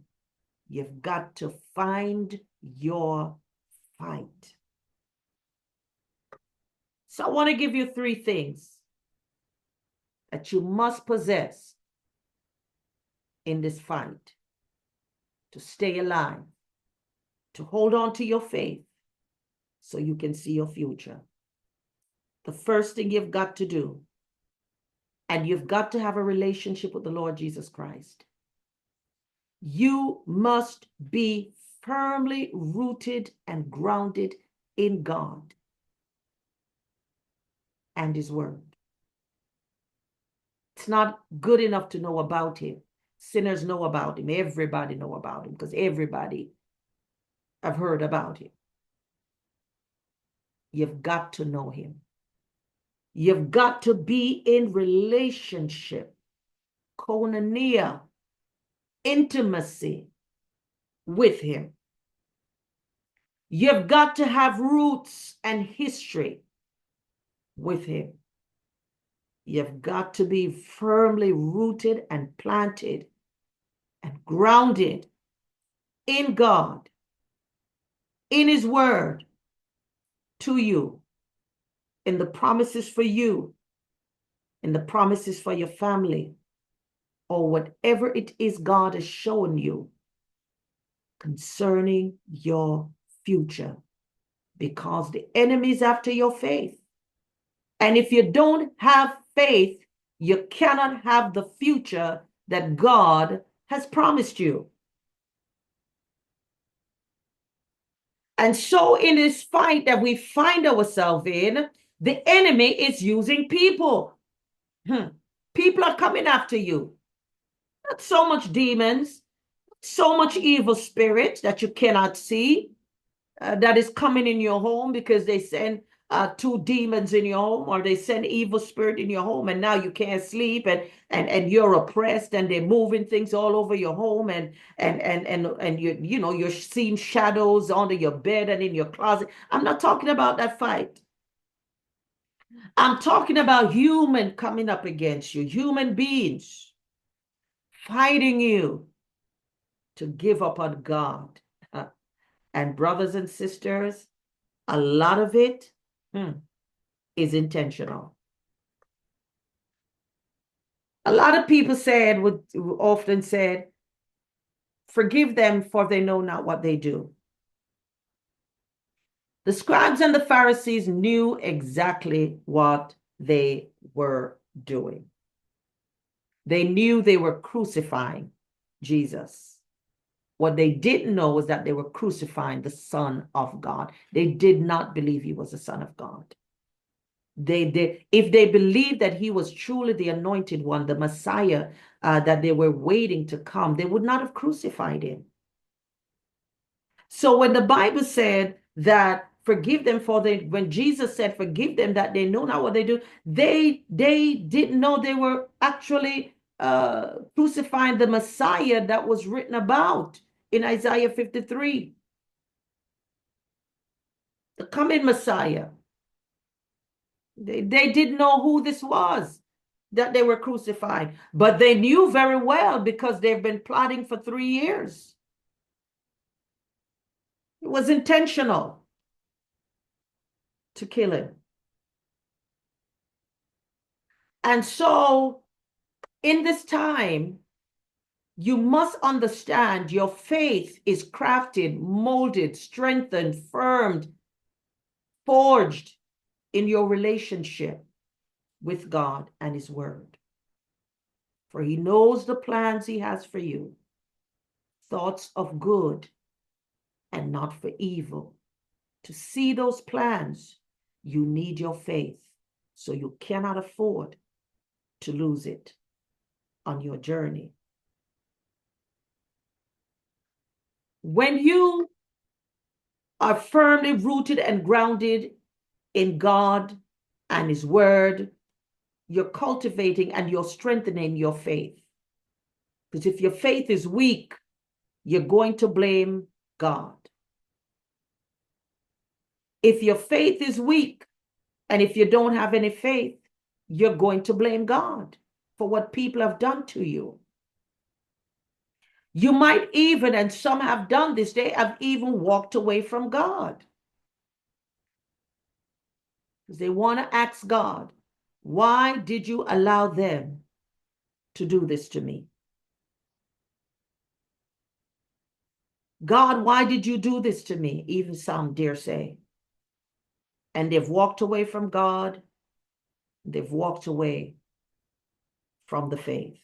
you've got to find your fight. So I want to give you 3 things that you must possess in this fight to stay alive, to hold on to your faith so you can see your future. The first thing you've got to do, and you've got to have a relationship with the Lord Jesus Christ. You must be firmly rooted and grounded in God and His Word. It's not good enough to know about Him. Sinners know about Him. Everybody know about Him because everybody have heard about Him. You've got to know Him. You've got to be in relationship, koinonia, intimacy with Him. You've got to have roots and history with Him. You've got to be firmly rooted and planted and grounded in God, in His Word, to you, in the promises for you, in the promises for your family, or whatever it is God has shown you concerning your future, because the enemy is after your faith. And if you don't have faith, you cannot have the future that God has promised you. And so in this fight that we find ourselves in, the enemy is using people. People are coming after you. Not so much demons, so much evil spirit that you cannot see, that is coming in your home because they send 2 demons in your home, or they send evil spirit in your home, and now you can't sleep, and you're oppressed, and they're moving things all over your home, and you're seeing shadows under your bed and in your closet. I'm not talking about that fight. I'm talking about human coming up against you, human beings fighting you to give up on God. And brothers and sisters, a lot of it is intentional. A lot of people often said, forgive them, for they know not what they do. The scribes and the Pharisees knew exactly what they were doing. They knew they were crucifying Jesus. What they didn't know was that they were crucifying the Son of God. They did not believe He was the Son of God. If they believed that He was truly the anointed one, the Messiah, that they were waiting to come, they would not have crucified Him. So when the Bible said that forgive them, when Jesus said forgive them that they know not what they do, they didn't know they were actually crucifying the Messiah that was written about in Isaiah 53, the coming Messiah. They didn't know who this was that they were crucifying, but they knew very well because they've been plotting for 3 years. It was intentional to kill Him. And so in this time, you must understand your faith is crafted, molded, strengthened, firmed, forged in your relationship with God and His Word. For He knows the plans He has for you, thoughts of good and not for evil. To see those plans, you need your faith, so you cannot afford to lose it on your journey. When you are firmly rooted and grounded in God and His Word, you're cultivating and you're strengthening your faith. Because if your faith is weak, you're going to blame God. If your faith is weak, and if you don't have any faith, you're going to blame God for what people have done to you. You might even, and some have done this, they have even walked away from God. Because they want to ask God, why did you allow them to do this to me? God, why did you do this to me? Even some dare say. And they've walked away from God. They've walked away from the faith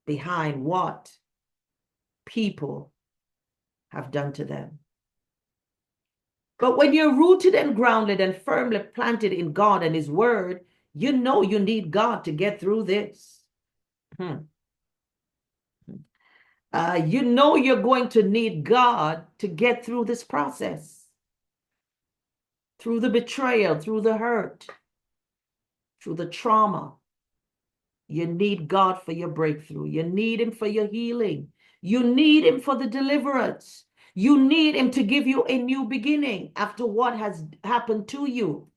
behind what people have done to them. But when you're rooted and grounded and firmly planted in God and His Word, you know you need God to get through this. You know you're going to need God to get through this process, through the betrayal, through the hurt, through the trauma. You need God for your breakthrough. You need Him for your healing. You need Him for the deliverance. You need Him to give you a new beginning after what has happened to you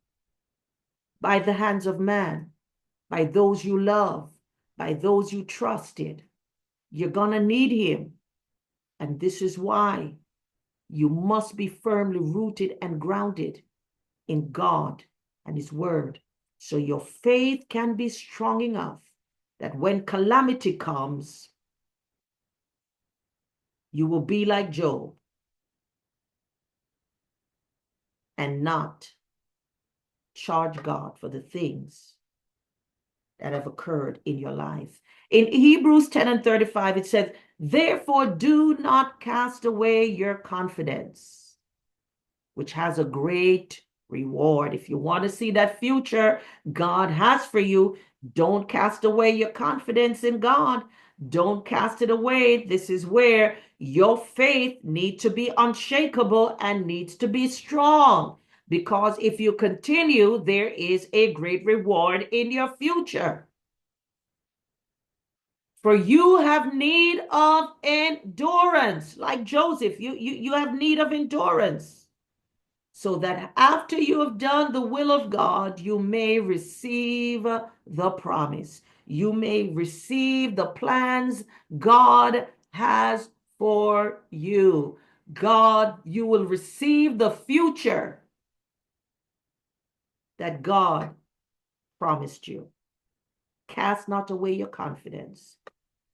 by the hands of man, by those you love, by those you trusted. You're going to need Him. And this is why you must be firmly rooted and grounded in God and His Word, so your faith can be strong enough that when calamity comes, you will be like Job and not charge God for the things that have occurred in your life. In Hebrews 10:35, it says, therefore do not cast away your confidence, which has a great reward. If you want to see that future God has for you, don't cast away your confidence in God. Don't cast it away. This is where your faith needs to be unshakable and needs to be strong. Because if you continue, there is a great reward in your future. For you have need of endurance. Like Joseph, you have need of endurance, so that after you have done the will of God, you may receive the promise. You may receive the plans God has for you. You will receive the future that God promised you. Cast not away your confidence.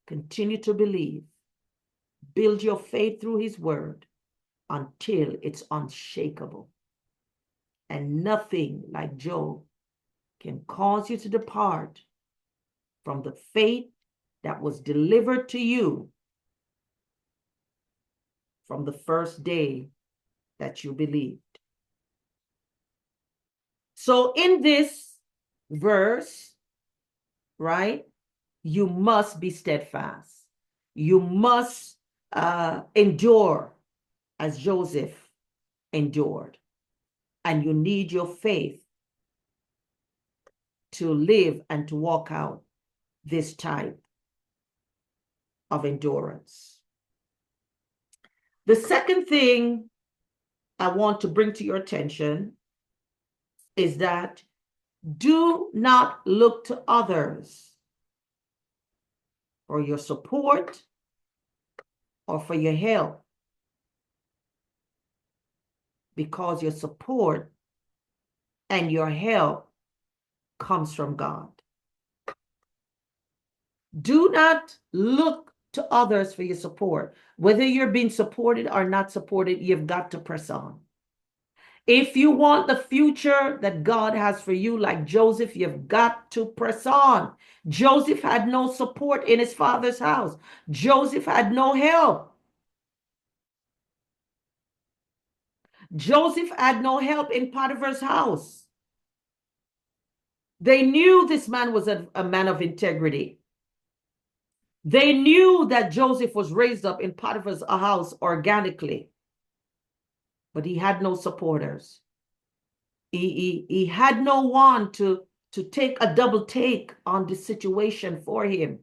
Continue to believe. Build your faith through His Word until it's unshakable. And nothing, like Job, can cause you to depart from the faith that was delivered to you from the first day that you believed. So in this verse, right, you must be steadfast. You must endure as Joseph endured. And you need your faith to live and to walk out this type of endurance. The second thing I want to bring to your attention is that do not look to others for your support or for your help, because your support and your help comes from God. Do not look to others for your support. Whether you're being supported or not supported, you've got to press on. If you want the future that God has for you, like Joseph, you've got to press on. Joseph had no support in his father's house. Joseph had no help. Joseph had no help in Potiphar's house. They knew this man was a man of integrity. They knew that Joseph was raised up in Potiphar's house organically, but he had no supporters. He had no one to take a double take on the situation for him.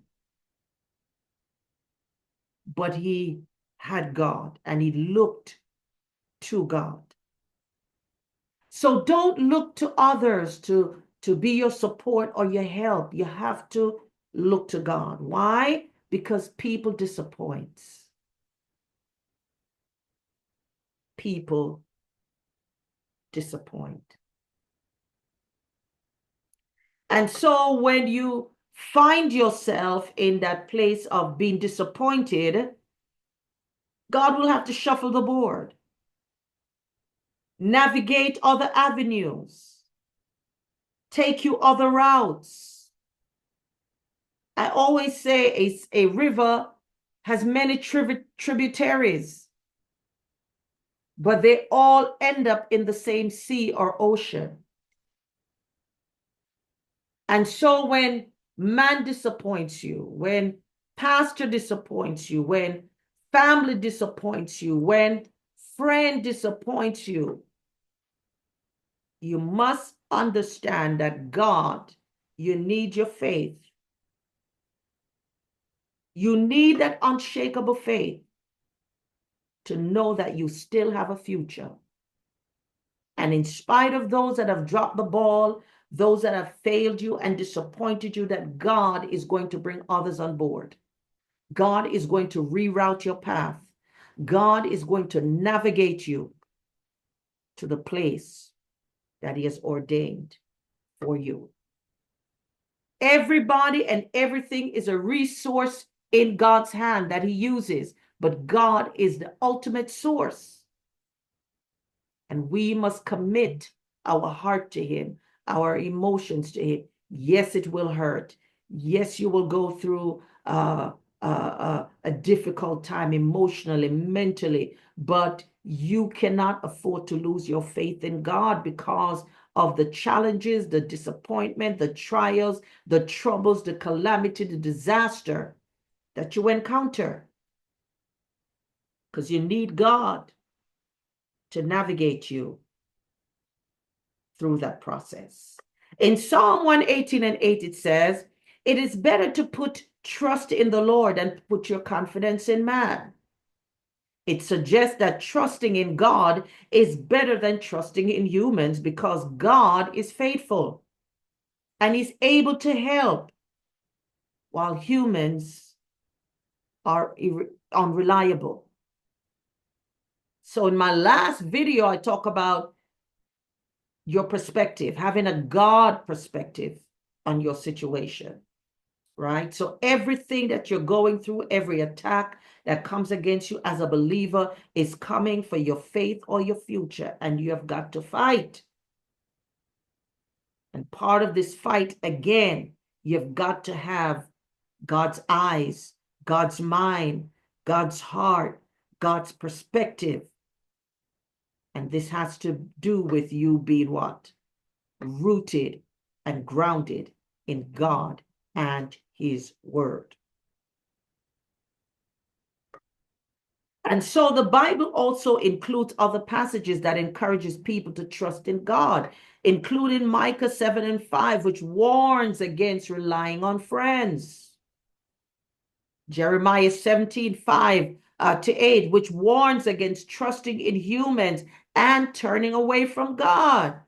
But he had God and he looked to God. So don't look to others to be your support or your help. You have to look to God. Why? Because people disappoint. People disappoint. And so when you find yourself in that place of being disappointed, God will have to shuffle the board, navigate other avenues, take you other routes. I always say a river has many tributaries, but they all end up in the same sea or ocean. And so when man disappoints you, when pastor disappoints you, when family disappoints you, when friend disappoints you, you must understand that God, you need your faith. You need that unshakable faith to know that you still have a future. And in spite of those that have dropped the ball, those that have failed you and disappointed you, that God is going to bring others on board. God is going to reroute your path. God is going to navigate you to the place that he has ordained for you. Everybody and everything is a resource in God's hand that he uses, but God is the ultimate source. And we must commit our heart to him, our emotions to him. Yes, it will hurt. Yes, you will go through a difficult time emotionally, mentally, but you cannot afford to lose your faith in God because of the challenges, the disappointment, the trials, the troubles, the calamity, the disaster that you encounter. Because you need God to navigate you through that process. In Psalm 118:8, it says, it is better to put trust in the Lord than put your confidence in man. It suggests that trusting in God is better than trusting in humans because God is faithful and he's able to help while humans are unreliable. So in my last video, I talk about your perspective, having a God perspective on your situation, right? So everything that you're going through, every attack that comes against you as a believer is coming for your faith or your future, and you have got to fight. And part of this fight, again, you've got to have God's eyes, God's mind, God's heart, God's perspective. And this has to do with you being what? Rooted and grounded in God and his word. And so the Bible also includes other passages that encourages people to trust in God, including Micah 7:5, which warns against relying on friends. Jeremiah 17:5-8, which warns against trusting in humans and turning away from God.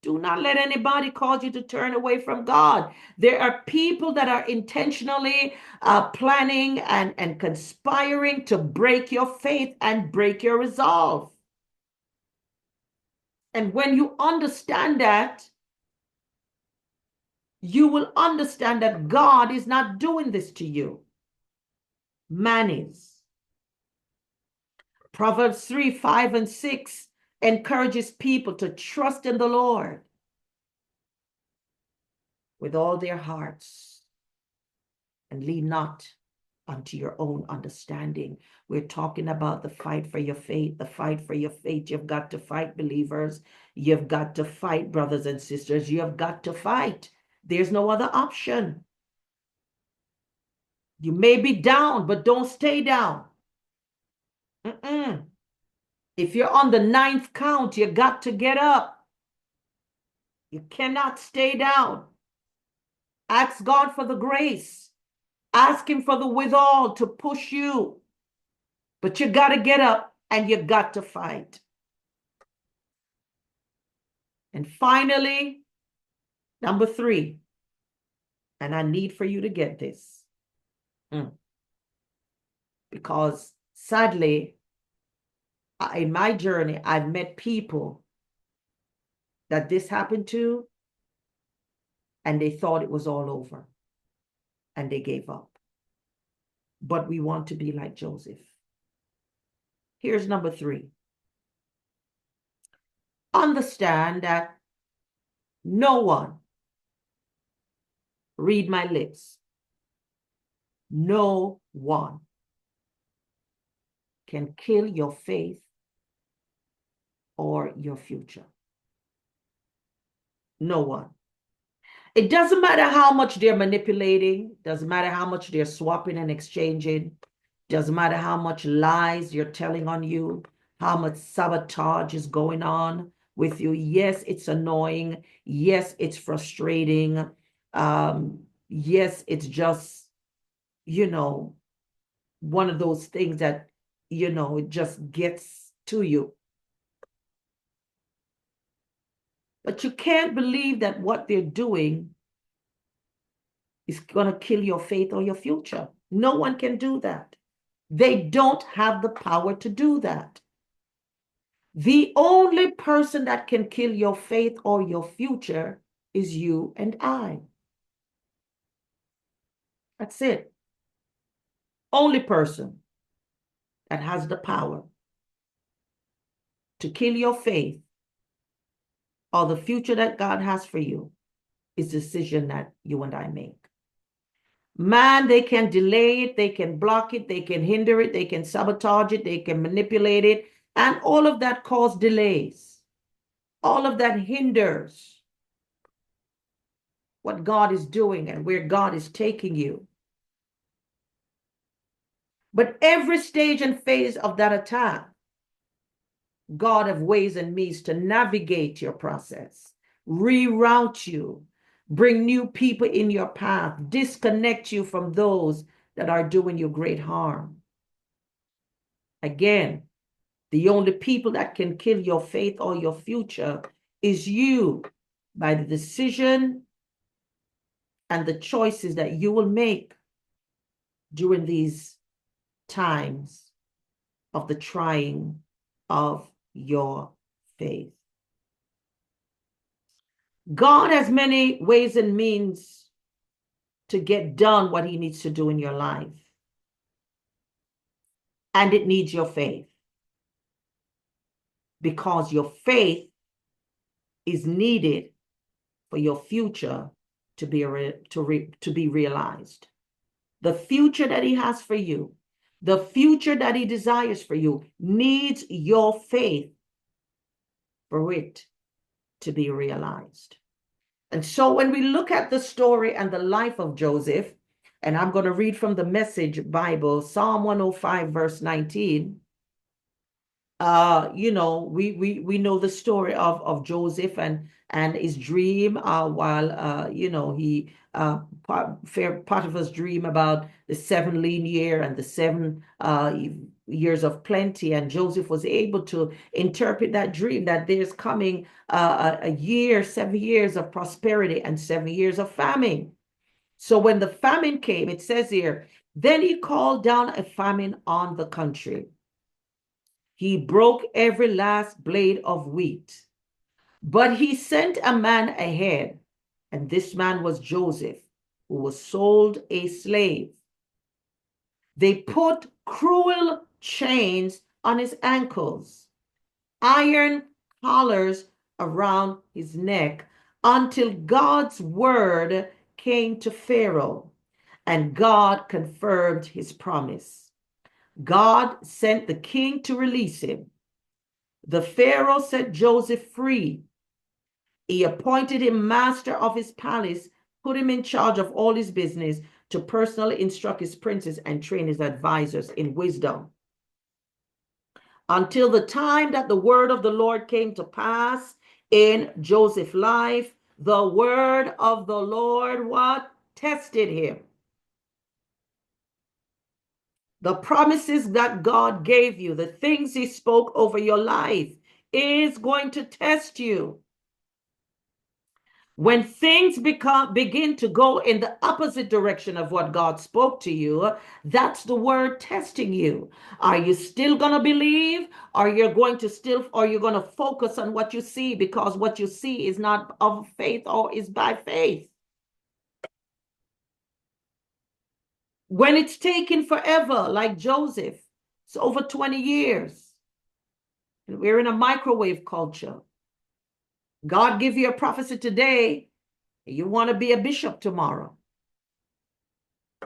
Do not let anybody cause you to turn away from God. There are people that are intentionally planning and conspiring to break your faith and break your resolve. And when you understand that, you will understand that God is not doing this to you. Man is. Proverbs 3:5-6 encourages people to trust in the Lord with all their hearts and lean not unto your own understanding. We're talking about the fight for your faith, the fight for your faith. You've got to fight, believers. You've got to fight, brothers and sisters. You have got to fight. There's no other option. You may be down, but don't stay down. Mm-mm. If you're on the ninth count, you got to get up. You cannot stay down. Ask God for the grace. Ask Him for the withal to push you. But you got to get up and you got to fight. And finally, number 3, and I need for you to get this. Because sadly, in my journey, I've met people that this happened to, and they thought it was all over, and they gave up. But we want to be like Joseph. Here's number 3. Understand that no one, read my lips, no one can kill your faith or your future. No one. It doesn't matter how much they're manipulating, doesn't matter how much they're swapping and exchanging, doesn't matter how much lies you're telling on you, how much sabotage is going on with you. Yes, it's annoying. Yes, it's frustrating. Yes, it's just, one of those things that, it just gets to you. But you can't believe that what they're doing is going to kill your faith or your future. No one can do that. They don't have the power to do that. The only person that can kill your faith or your future is you and I. That's it. Only person that has the power to kill your faith or the future that God has for you is the decision that you and I make. Man, they can delay it, they can block it, they can hinder it, they can sabotage it, they can manipulate it, and all of that causes delays. All of that hinders what God is doing and where God is taking you. But every stage and phase of that attack, God have ways and means to navigate your process, reroute you, bring new people in your path, disconnect you from those that are doing you great harm. Again, the only people that can kill your faith or your future is you, by the decision and the choices that you will make during these times of the trying of your faith. God has many ways and means to get done what He needs to do in your life. And it needs your faith. Because your faith is needed for your future to be realized. The future that He has for you, the future that He desires for you, needs your faith for it to be realized. And so when we look at the story and the life of Joseph, and I'm going to read from the Message Bible, Psalm 105, verse 19. We know the story of Joseph and his dream while Potiphar's dream about the 7 lean year and the 7 years of plenty, and Joseph was able to interpret that dream that there's coming a year, 7 years of prosperity and 7 years of famine. So when the famine came, it says here, then he called down a famine on the country. He broke every last blade of wheat. But he sent a man ahead, and this man was Joseph, who was sold a slave. They put cruel chains on his ankles, iron collars around his neck, until God's word came to Pharaoh, and God confirmed his promise. God sent the king to release him. The Pharaoh set Joseph free. He appointed him master of his palace, put him in charge of all his business. to personally instruct his princes and train his advisors in wisdom. Until the time that the word of the Lord came to pass in Joseph's life, the word of the Lord what? Tested him. The promises that God gave you, the things he spoke over your life, is going to test you. When things begin to go in the opposite direction of what God spoke to you, that's the word testing you. Are you still going to believe? Are you going to focus on what you see, because what you see is not of faith or is by faith? When it's taken forever, like Joseph, it's over 20 years. And we're in a microwave culture. God give you a prophecy today, you want to be a bishop tomorrow.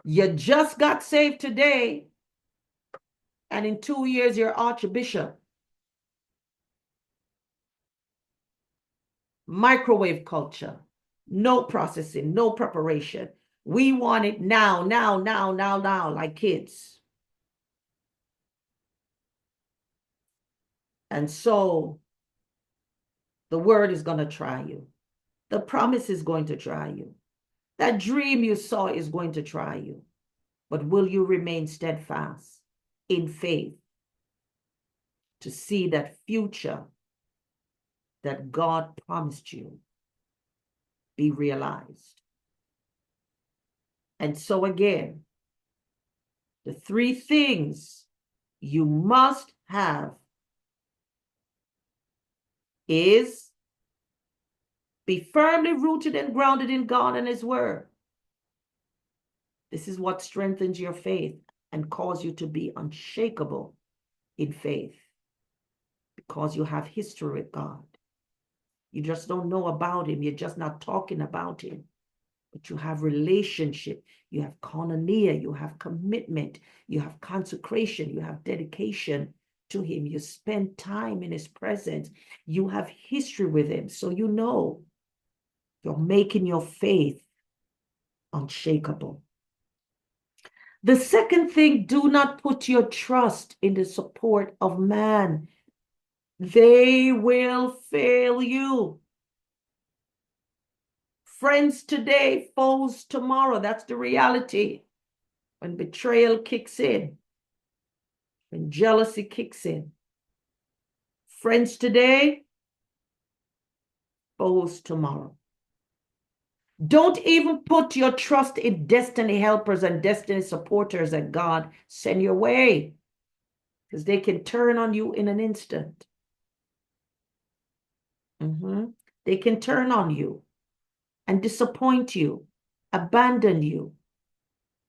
You just got saved today, and in 2 years, you're archbishop. Microwave culture. No processing, no preparation. We want it now, like kids. And so the word is going to try you. The promise is going to try you. That dream you saw is going to try you. But will you remain steadfast in faith to see that future that God promised you be realized? And so again, the 3 things you must have is be firmly rooted and grounded in God and his word. This is what strengthens your faith and causes you to be unshakable in faith, because you have history with God. You just don't know about him. You're just not talking about him. But you have relationship. You have koinonia. You have commitment. You have consecration. You have dedication to him. You spend time in his presence. You have history with him. So you know you're making your faith unshakable. The second thing, do not put your trust in the support of man. They will fail you. Friends today, foes tomorrow. That's the reality. When betrayal kicks in, when jealousy kicks in. Friends today, foes tomorrow. Don't even put your trust in destiny helpers and destiny supporters that God send your way, because they can turn on you in an instant. They can turn on you and disappoint you, abandon you,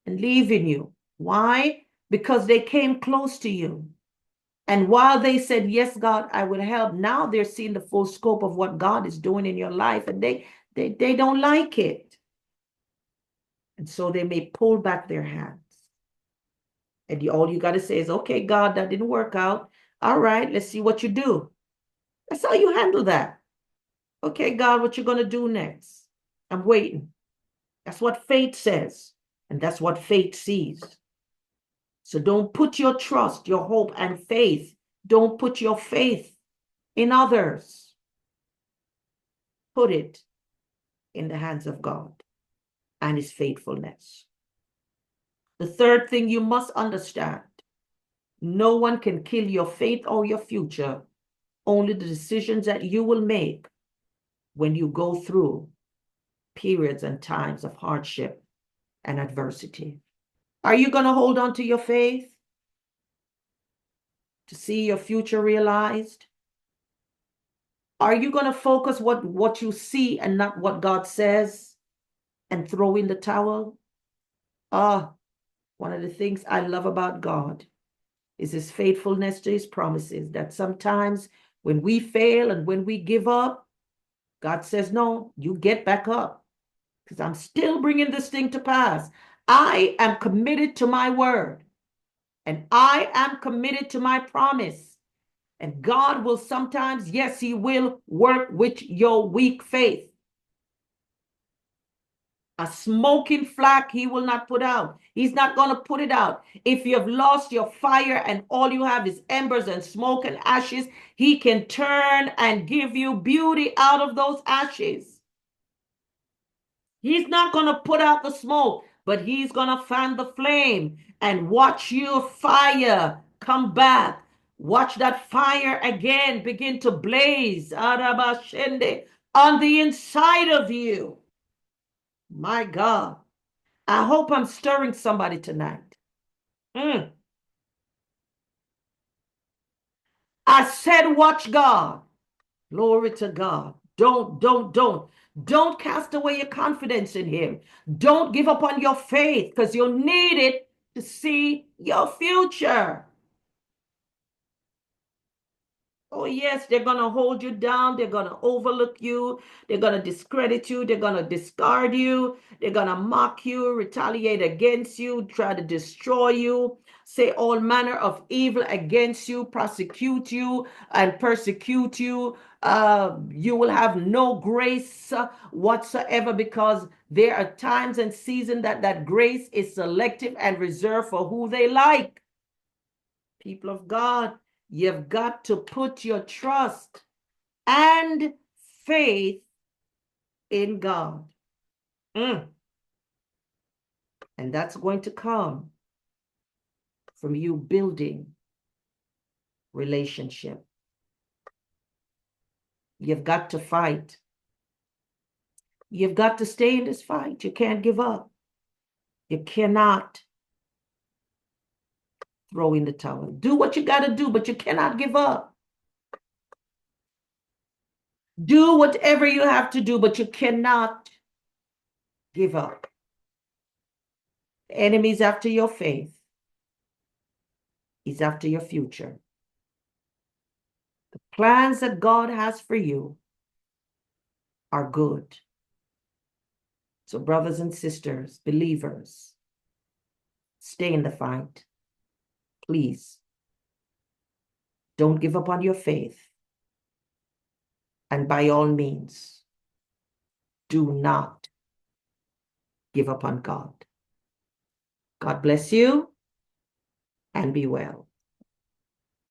and leave you. Why? Because they came close to you. And while they said, yes, God, I will help, now they're seeing the full scope of what God is doing in your life, and they don't like it. And so they may pull back their hands. And all you got to say is, okay, God, that didn't work out. All right, let's see what you do. That's how you handle that. Okay, God, what you going to do next? I'm waiting. That's what faith says. And that's what faith sees. So don't put your trust, your hope, and faith. Don't put your faith in others. Put it in the hands of God and his faithfulness. The third thing you must understand, no one can kill your faith or your future. Only the decisions that you will make when you go through periods and times of hardship and adversity. Are you going to hold on to your faith to see your future realized? Are you going to focus what you see and not what God says and throw in the towel? One of the things I love about God is his faithfulness to his promises, that sometimes when we fail and when we give up, God says, no, you get back up, because I'm still bringing this thing to pass. I am committed to my word, and I am committed to my promise. And God will sometimes, yes, he will work with your weak faith. A smoking flack he will not put out. He's not going to put it out. If you have lost your fire and all you have is embers and smoke and ashes, he can turn and give you beauty out of those ashes. He's not going to put out the smoke, but he's going to fan the flame and watch your fire come back. Watch that fire again begin to blaze Arabashende, on the inside of you. My God. I hope I'm stirring somebody tonight. I said, watch God. Glory to God. Don't cast away your confidence in him. Don't give up on your faith because you'll need it to see your future. Oh, yes, they're going to hold you down. They're going to overlook you. They're going to discredit you. They're going to discard you. They're going to mock you, retaliate against you, try to destroy you, say all manner of evil against you, prosecute you, and persecute you. You will have no grace whatsoever because there are times and seasons that grace is selective and reserved for who they like. People of God, you've got to put your trust and faith in God. And that's going to come from you building relationship. You've got to fight. You've got to stay in this fight. You can't give up. You cannot throw in the towel. Do what you got to do, but you cannot give up. Do whatever you have to do, but you cannot give up. The enemy's after your faith. He's after your future. The plans that God has for you are good. So, brothers and sisters, believers, stay in the fight. Please, don't give up on your faith. And by all means, do not give up on God. God bless you and be well.